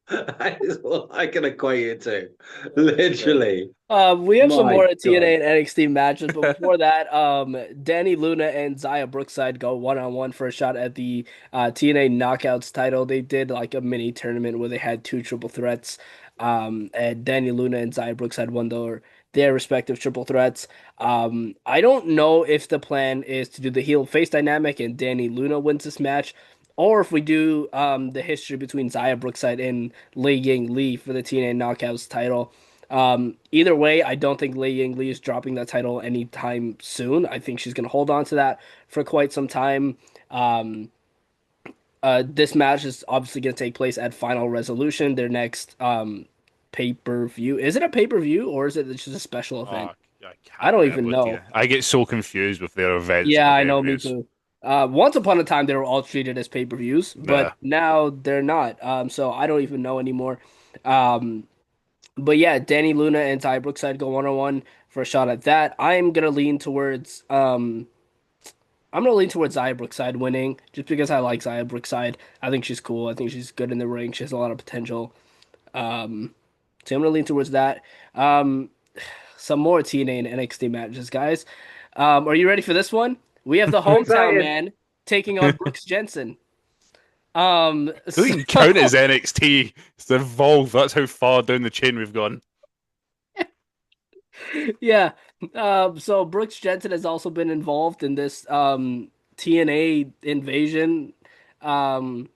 That is what I can equate it to. Literally. We have some My more TNA God. and NXT matches, but before that, Danny Luna and Xia Brookside go one-on-one for a shot at the TNA Knockouts title. They did like a mini tournament where they had two triple threats. And Danny Luna and Xia Brookside won their respective triple threats. I don't know if the plan is to do the heel face dynamic and Danny Luna wins this match, or if we do the history between Xia Brookside and Lei Ying Lee for the TNA Knockouts title. Either way, I don't think Lei Ying Lee is dropping that title anytime soon. I think she's going to hold on to that for quite some time. This match is obviously going to take place at Final Resolution, their next pay-per-view. Is it a pay-per-view or is it just a special event? I I can't don't even remember. know. I get so confused with their events. Yeah, And I know, me pay-per-views. too. Once upon a time, they were all treated as pay-per-views, but Yeah. now they're not. So I don't even know anymore. Um, But yeah, Danny Luna and Ty Brookside go one-on-one for a shot at that. I'm gonna lean towards Xia Brookside winning just because I like Xia Brookside. I think she's cool. I think she's good in the ring. She has a lot of potential. So I'm gonna lean towards that. Um, some more TNA and NXT matches, guys. Are you ready for this one? We have the I'm hometown excited. man taking on Brooks Jensen. Um, So we can count it as NXT. It's evolved. That's how far down the chain we've gone. Yeah. So Brooks Jensen has also been involved in this TNA invasion. Um,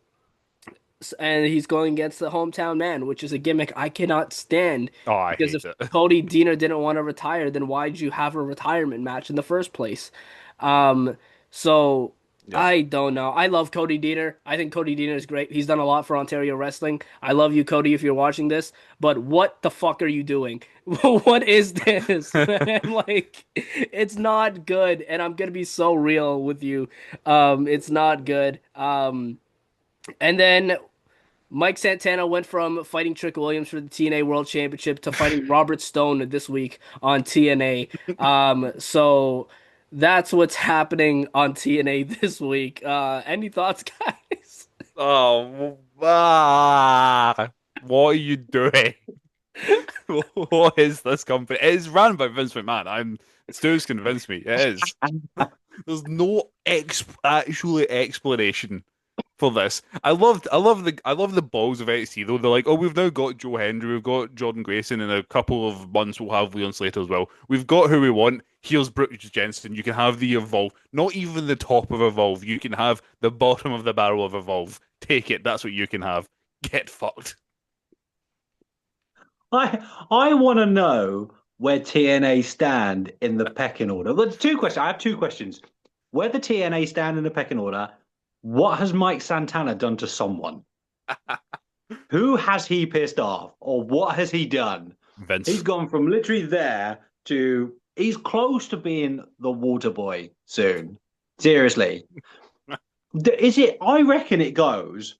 and he's going against the hometown man, which is a gimmick I cannot stand Oh, I because hate if it. Cody Deaner didn't want to retire, then why'd you have a retirement match in the first place? So Yeah. I don't know. I love Cody Deaner. I think Cody Deaner is great. He's done a lot for Ontario wrestling. I love you, Cody, if you're watching this. But what the fuck are you doing? What is this, man? Like, it's not good, and I'm gonna be so real with you. It's not good. And then Mike Santana went from fighting Trick Williams for the TNA World Championship to fighting Robert Stone this week on TNA. So that's what's happening on TNA this week. Any thoughts, guys? Oh, what are you doing? What is this company? It is run by Vince McMahon. Stu's convinced me. It is. There's no actually explanation for this. I love the balls of NXT though. They're like, oh, we've now got Joe Hendry, we've got Jordan Grayson, in a couple of months we'll have Leon Slater as well. We've got who we want. Here's Brooks Jensen. You can have the Evolve, not even the top of Evolve. You can have the bottom of the barrel of Evolve. Take it. That's what you can have. Get fucked. I want to know where TNA stand in the pecking order. There's two questions. I have two questions. Where the TNA stand in the pecking order? What has Mike Santana done to someone? Who has he pissed off, or what has he done? He's Vince. gone from literally there to he's close to being the water boy soon. Seriously, is it? I reckon it goes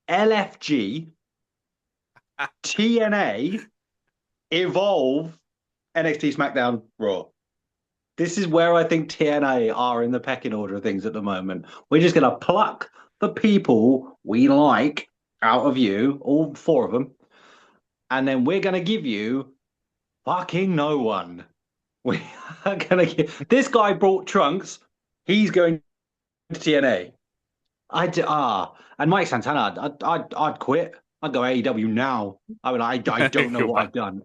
LFG, TNA, Evolve, NXT, SmackDown, Raw. This is where I think TNA are in the pecking order of things at the moment. We're just going to pluck the people we like out of you, all four of them, and then we're going to give you fucking no one. We are going to give this guy brought trunks. He's going to TNA. And Mike Santana, I'd quit. I'd go AEW now. I don't know Go what back. I've done.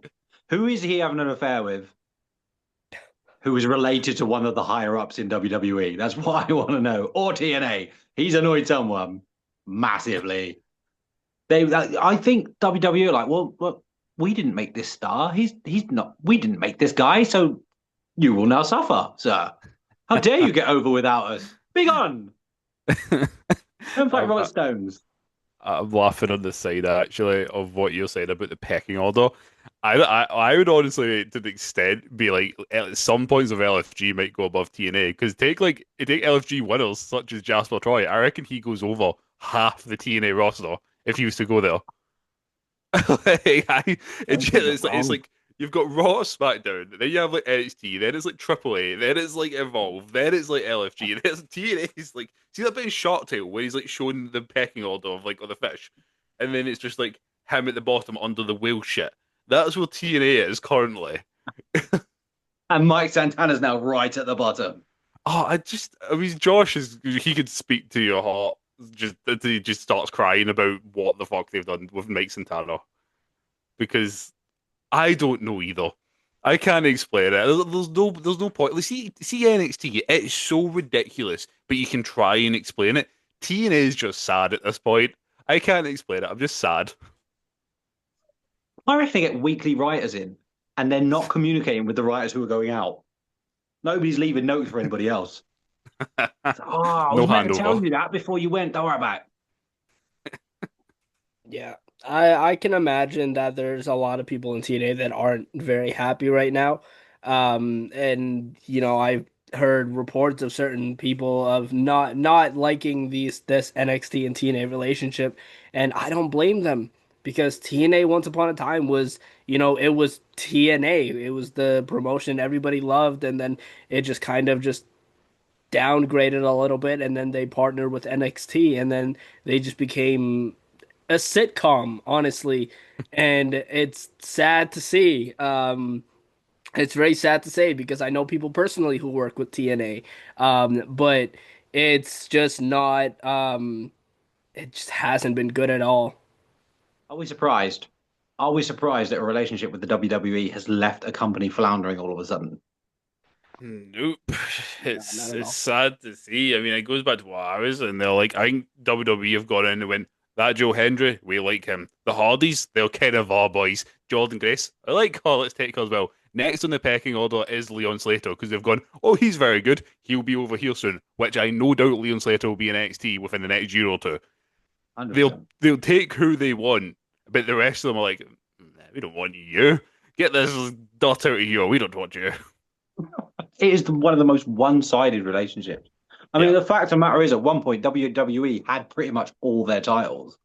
Who is he having an affair with? Who is related to one of the higher ups in WWE? That's what I want to know. Or TNA. He's annoyed someone massively. I think WWE are like, well, we didn't make this star. He's not. We didn't make this guy, so you will now suffer, sir. How dare you get over without us? Be gone. Don't fight I'm, Rolling Stones. I'm laughing on the side actually of what you're saying about the pecking order. I would honestly, to the extent, be like at some points of LFG might go above TNA because take LFG winners such as Jasper Troy. I reckon he goes over half the TNA roster if he was to go there. Like, I don't think you're it's wrong. like you've got Raw, SmackDown, then you have like NXT, then it's like AAA, then it's like Evolve, then it's like LFG, then it's TNA. Is like see that bit in Shark Tale where he's like showing the pecking order of like of the fish, and then it's just like him at the bottom under the whale shit. That's where TNA is currently. And Mike Santana's now right at the bottom. I mean, Josh is he could speak to your heart. Just he just starts crying about what the fuck they've done with Mike Santana because I don't know either. I can't explain it. There's no point. Like, see NXT. It's so ridiculous, but you can try and explain it. TNA is just sad at this point. I can't explain it. I'm just sad. I reckon they get weekly writers in, and they're not communicating with the writers who are going out. Nobody's leaving notes for anybody else. Oh, I No was meant to tell handover. you that before you went. Don't worry about it. Yeah, I can imagine that there's a lot of people in TNA that aren't very happy right now. And I've heard reports of certain people of not liking this NXT and TNA relationship, and I don't blame them because TNA once upon a time was, it was TNA. It was the promotion everybody loved, and then it just kind of just downgraded a little bit, and then they partnered with NXT, and then they just became a sitcom, honestly, and it's sad to see. It's very sad to say because I know people personally who work with TNA, but it's just not. It just hasn't been good at all. Are we surprised? Are we surprised that a relationship with the WWE has left a company floundering all of a sudden? Nope. No, not at It's all. sad to see. I mean, it goes back to what I was, and they're like, I think WWE have gone in and went, that Joe Hendry, we like him. The Hardys, they're kind of our boys. Jordan Grace, I like her. Let's take her as well. Next on the pecking order is Leon Slater because they've gone, oh, he's very good. He'll be over here soon, which I no doubt Leon Slater will be in NXT within the next year or two. They'll 100%. they'll take who they want, but the rest of them are like, "Nah, we don't want you. Get this dirt out of here. We don't want you." It is one of the most one-sided relationships. I mean, Yeah. the fact of the matter is, at one point, WWE had pretty much all their titles.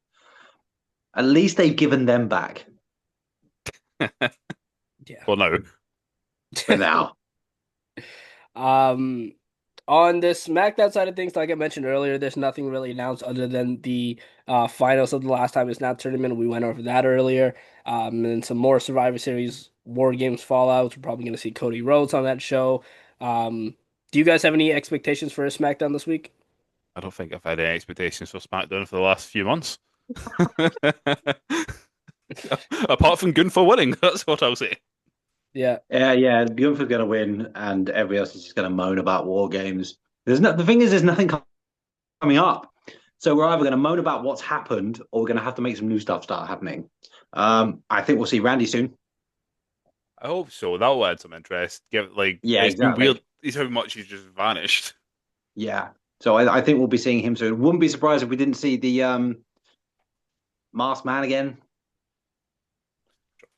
At least they've given them back Yeah. Well, no. for now. Um, on this SmackDown side of things, like I mentioned earlier, there's nothing really announced other than the finals of the last time it's not tournament. We went over that earlier. And some more Survivor Series War Games fallouts. We're probably going to see Cody Rhodes on that show. Do you guys have any expectations for a SmackDown this week? I don't think I've had any expectations for SmackDown for the last few months. Apart from Gunn for winning, that's what I'll say. Yeah. Yeah. Gunther's going to win, and everybody else is just going to moan about war games. The thing is, there's nothing coming up, so we're either going to moan about what's happened, or we're going to have to make some new stuff start happening. I think we'll see Randy soon. I hope so. That'll add some interest. Give like Yeah, it's been weird. exactly. It's how much he's just vanished. Yeah. So I think we'll be seeing him soon. Wouldn't be surprised if we didn't see the Masked Man again.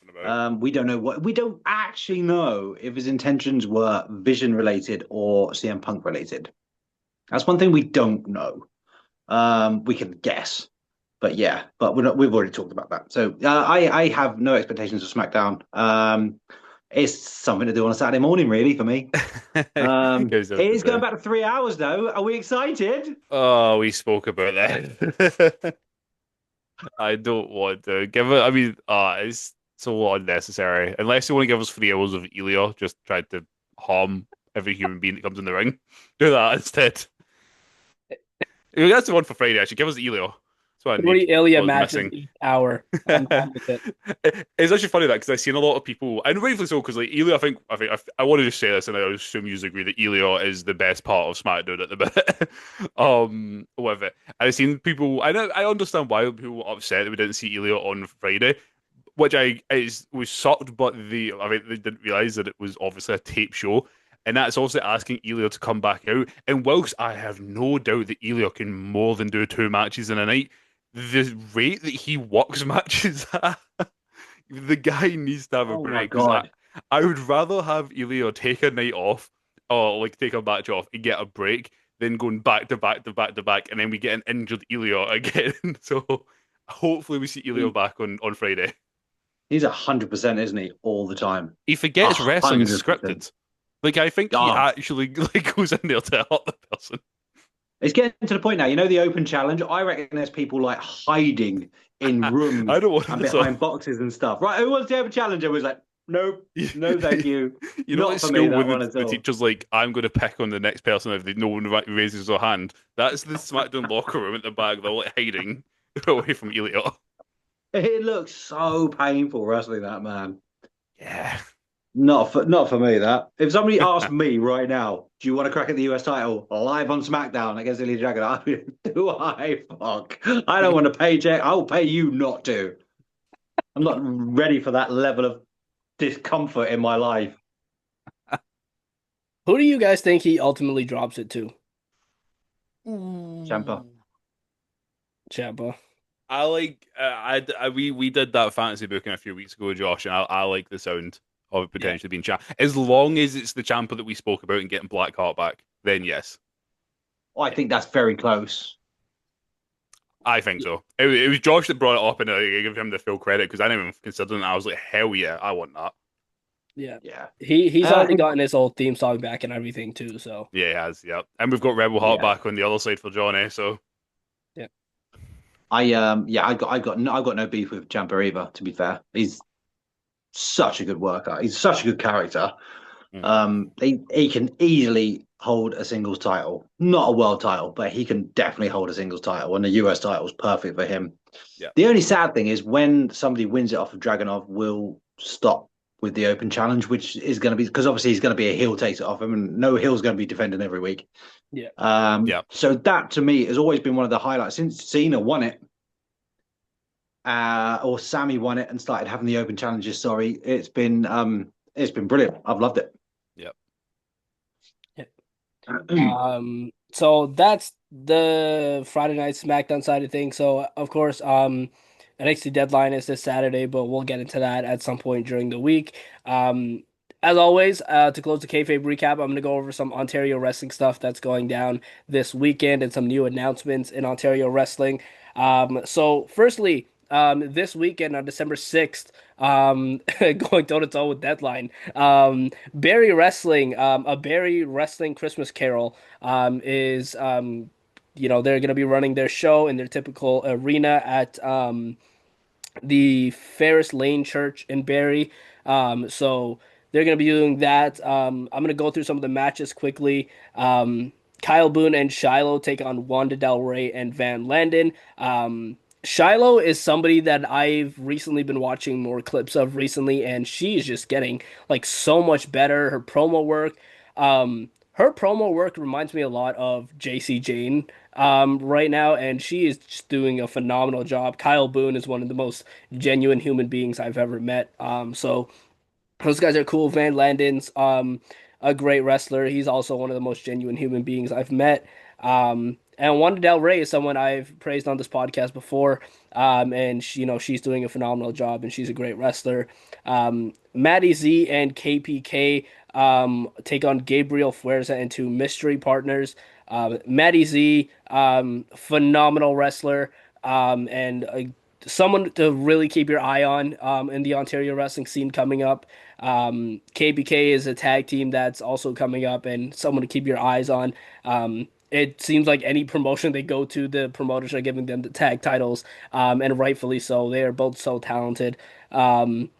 Talking about. We don't know what we don't actually know if his intentions were Vision related or CM Punk related. That's one thing we don't know. We can guess, but yeah, but we've already talked about that. So I have no expectations for SmackDown. It's something to do on a Saturday morning, really, for me. Goes It up to is going say. back to 3 hours, though. Are we excited? Oh, we spoke about that. I don't want to give it. I mean, it's so unnecessary. Unless you want to give us 3 hours of Elio, just try to harm every human being that comes in the ring. Do that instead. That's the one for Friday, actually. Give us Elio. That's what I need. 3 Ilya What was matches missing. each hour. I'm down with it. It's actually funny that because I've seen a lot of people, and rightfully so, because like Elio, I want to just say this, and I assume you agree that Elio is the best part of SmackDown at the minute. With it, I've seen people, I understand why people were upset that we didn't see Elio on Friday, which was sucked, but they didn't realize that it was obviously a tape show. And that's also asking Elio to come back out. And whilst I have no doubt that Elio can more than do 2 matches in a night, the rate that he works matches at, the guy needs to have a Oh my break. Because God. I would rather have Elio take a night off or like take a match off and get a break than going back to back to back to back, and then we get an injured Elio again. So hopefully we see Elio He, back on Friday. he's 100%, isn't he? All the time. He A forgets wrestling is 100%. scripted. Like I think he Oh, actually like goes in there to hurt the person. it's getting to the point now. You know the open challenge. I reckon there's people like hiding in I rooms don't want and this. So behind boxes and stuff. Right? Who wants the open challenge? I was like, nope, you no, thank you, know, like not for me. school That when one at the all. teacher's like, "I'm going to pick on the next person if no one raises their hand." That's the SmackDown locker room at the back. They're like hiding away from Elio. It looks so painful wrestling that man. Yeah. Not for me. That if somebody asked me right now, do you want to crack at the US title live on SmackDown against Ilya Dragon? Do I fuck? I don't want to pay Jack. I'll pay you not to. I'm not ready for that level of discomfort in my life. Who do you guys think he ultimately drops it to? Champa. Ooh. Ciampa. I like we did that fantasy booking a few weeks ago, Josh, and I like the sound of it Yeah. potentially being champ. As long as it's the champa that we spoke about and getting Blackheart back, then yes, I think that's very close. I think so. It was Josh that brought it up, and I give him the full credit because I didn't even consider it. I was like, hell yeah, I want that. Yeah. Yeah. He's Uh, already gotten his old theme song back and everything too, so Yeah, he has. Yep, and we've got Rebel Heart yeah. back on the other side for Johnny. So yeah. I got no beef with Champa either, to be fair. He's such a good worker. He's such a good character. mhm. He can easily hold a singles title, not a world title, but he can definitely hold a singles title, and the US title is perfect for him. Yeah, The only sad thing is when somebody wins it off of Dragonov, we'll stop with the open challenge, which is going to be because obviously he's going to be a heel takes it off him, and no heel's going to be defending every week. Yeah. yeah. So that to me has always been one of the highlights since Cena won it, or Sammy won it and started having the open challenges. Sorry, it's been brilliant. I've loved it. Yep. So that's the Friday night SmackDown side of things. So of course, NXT deadline is this Saturday, but we'll get into that at some point during the week. As always, to close the Kayfabe recap, I'm going to go over some Ontario wrestling stuff that's going down this weekend and some new announcements in Ontario wrestling. So firstly, this weekend on December 6th, going toe to toe with Deadline. Barrie Wrestling, a Barrie Wrestling Christmas Carol, is they're going to be running their show in their typical arena at the Ferris Lane Church in Barrie. So they're going to be doing that. I'm going to go through some of the matches quickly. Kyle Boone and Shiloh take on Wanda Del Rey and Van Landen. Shiloh is somebody that I've recently been watching more clips of recently, and she is just getting like so much better. Her promo work reminds me a lot of JC Jane right now, and she is just doing a phenomenal job. Kyle Boone is one of the most genuine human beings I've ever met. So those guys are cool. Van Landen's a great wrestler. He's also one of the most genuine human beings I've met. And Wanda Del Rey is someone I've praised on this podcast before. And she, she's doing a phenomenal job and she's a great wrestler. Maddie Z and KPK take on Gabriel Fuerza and two mystery partners. Maddie Z, phenomenal wrestler. And someone to really keep your eye on in the Ontario wrestling scene coming up. KBK is a tag team that's also coming up and someone to keep your eyes on. It seems like any promotion they go to, the promoters are giving them the tag titles, and rightfully so. They are both so talented. And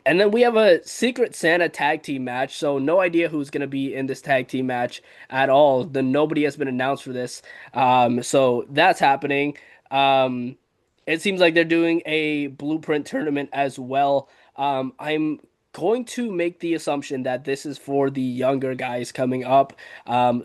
then we have a Secret Santa tag team match. So no idea who's going to be in this tag team match at all. Nobody has been announced for this. So that's happening. Um, it seems like they're doing a blueprint tournament as well. I'm going to make the assumption that this is for the younger guys coming up.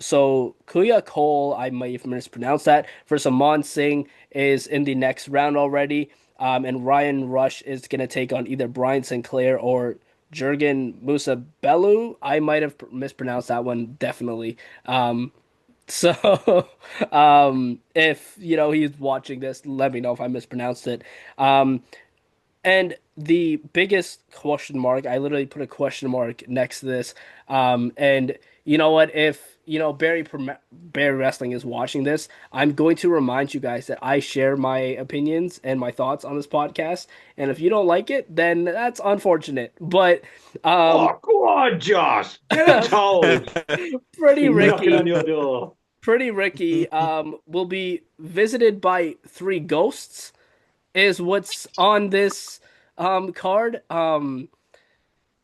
So Kuya Cole, I might have mispronounced that, for Samon Singh is in the next round already. And Ryan Rush is going to take on either Brian Sinclair or Jurgen Musabelu. I might have mispronounced that one, definitely. So if he's watching this, let me know if I mispronounced it. And the biggest question mark, I literally put a question mark next to this. And you know what? If Barrie Wrestling is watching this, I'm going to remind you guys that I share my opinions and my thoughts on this podcast. And if you don't like it, then that's unfortunate. But Oh, go on, Josh. Get it told. pretty Knocking on Ricky, your door. pretty Ricky, will be visited by three ghosts is what's on this card.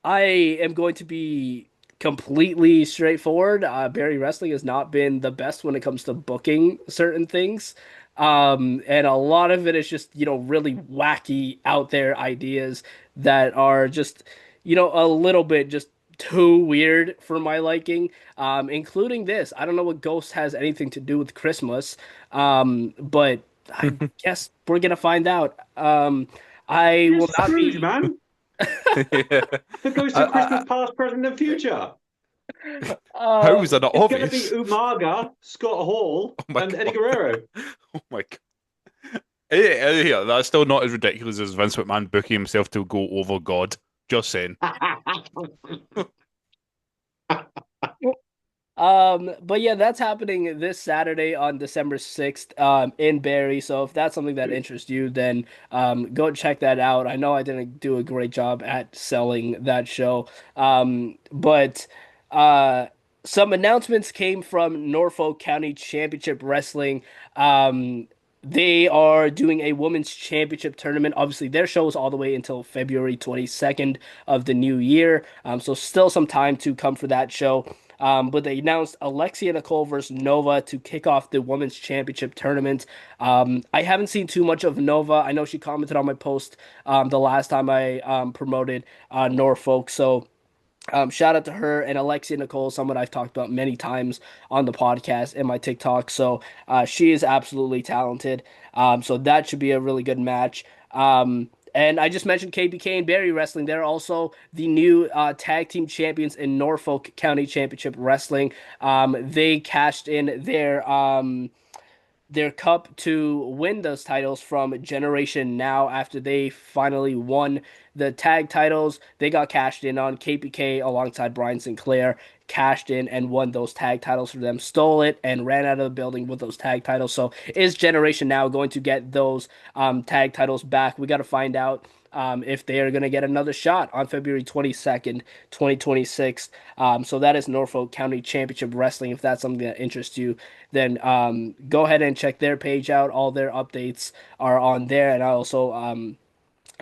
I am going to be completely straightforward. Barry Wrestling has not been the best when it comes to booking certain things. And a lot of it is just, really wacky out there ideas that are just, a little bit just too weird for my liking. Including this. I don't know what Ghost has anything to do with Christmas. But I guess we're gonna find out. I You're will not Scrooge, be. man. Yeah. It goes I, to Christmas I, past, present, and future. how Uh, is that not It's going to be obvious? Umaga, Scott Hall, Oh my and Eddie god! Guerrero. Oh my god! Yeah, that's still not as ridiculous as Vince McMahon booking himself to go over God. Just saying. but yeah, that's happening this Saturday on December 6th, in Barrie. So if that's something that interests you, then go check that out. I know I didn't do a great job at selling that show. But uh, some announcements came from Norfolk County Championship Wrestling. They are doing a women's championship tournament. Obviously, their show is all the way until February 22nd of the new year. So still some time to come for that show. But they announced Alexia Nicole versus Nova to kick off the women's championship tournament. I haven't seen too much of Nova. I know she commented on my post the last time I promoted Norfolk. So shout out to her and Alexia Nicole, someone I've talked about many times on the podcast and my TikTok. So she is absolutely talented. So that should be a really good match. And I just mentioned KBK and Barrie Wrestling. They're also the new tag team champions in Norfolk County Championship Wrestling. They cashed in their cup to win those titles from Generation Now after they finally won the tag titles. They got cashed in on KPK alongside Brian Sinclair, cashed in and won those tag titles for them, stole it and ran out of the building with those tag titles. So is Generation Now going to get those tag titles back? We got to find out. If they are going to get another shot on February 22nd, 2026. So that is Norfolk County Championship Wrestling. If that's something that interests you, then go ahead and check their page out. All their updates are on there. And I also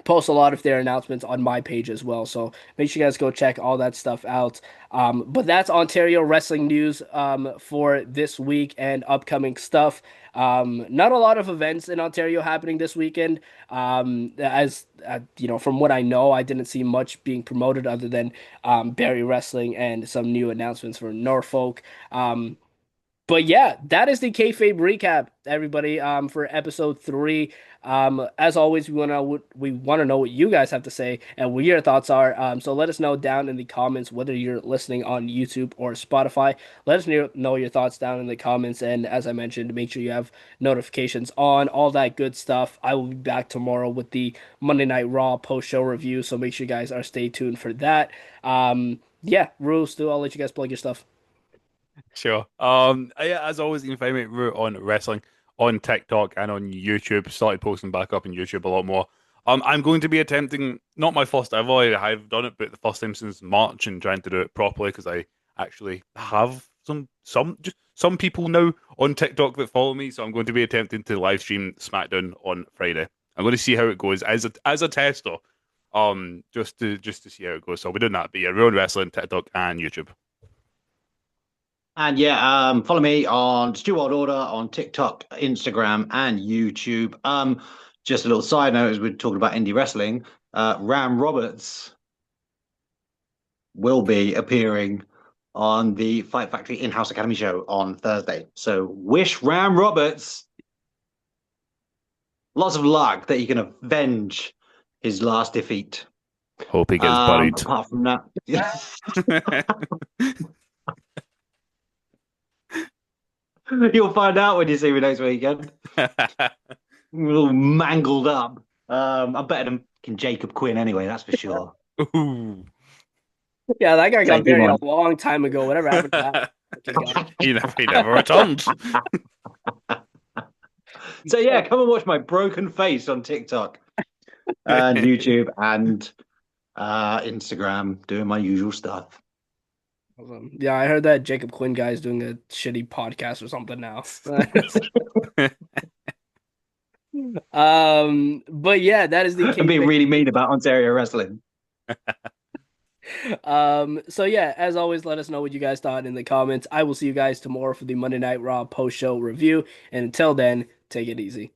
post a lot of their announcements on my page as well. So make sure you guys go check all that stuff out. But that's Ontario wrestling news for this week and upcoming stuff. Not a lot of events in Ontario happening this weekend. As you know, from what I know, I didn't see much being promoted other than Barrie Wrestling and some new announcements for Norfolk. But yeah, that is the kayfabe recap, everybody, for episode 3. As always, we want to know what you guys have to say and what your thoughts are. So let us know down in the comments whether you're listening on YouTube or Spotify. Let us know your thoughts down in the comments. And as I mentioned, make sure you have notifications on, all that good stuff. I will be back tomorrow with the Monday Night Raw post-show review. So make sure you guys are stay tuned for that. Yeah, Rule, Stu, I'll let you guys plug your stuff. Sure. Yeah, as always, you can find me at Root on Wrestling on TikTok and on YouTube. Started posting back up on YouTube a lot more. I'm going to be attempting, not my first ever, I've done it, but the first time since March and trying to do it properly because I actually have just some people now on TikTok that follow me. So I'm going to be attempting to live stream SmackDown on Friday. I'm going to see how it goes as a tester. Just to see how it goes. So I'll be doing that. But yeah, Root on Wrestling, TikTok and YouTube. And yeah, follow me on Stu World Order on TikTok, Instagram, and YouTube. Just a little side note as we're talking about indie wrestling, Ram Roberts will be appearing on the Fight Factory In-House Academy show on Thursday. So wish Ram Roberts lots of luck that he can avenge his last defeat. Hope he gets buried. Apart from that, you'll find out when you see me next weekend. A little mangled up. I'm better than Jacob Quinn anyway, that's for sure. Ooh. Yeah, that guy got Take him buried on. a long time ago. Whatever happened to that? He never returned. So yeah, come and watch my broken face on TikTok and YouTube and Instagram, doing my usual stuff. Yeah, I heard that Jacob Quinn guy is doing a shitty podcast or something now. But yeah, that is the I'm being kayfabe. really mean about Ontario wrestling. So yeah, as always, let us know what you guys thought in the comments. I will see you guys tomorrow for the Monday Night Raw post-show review. And until then, take it easy.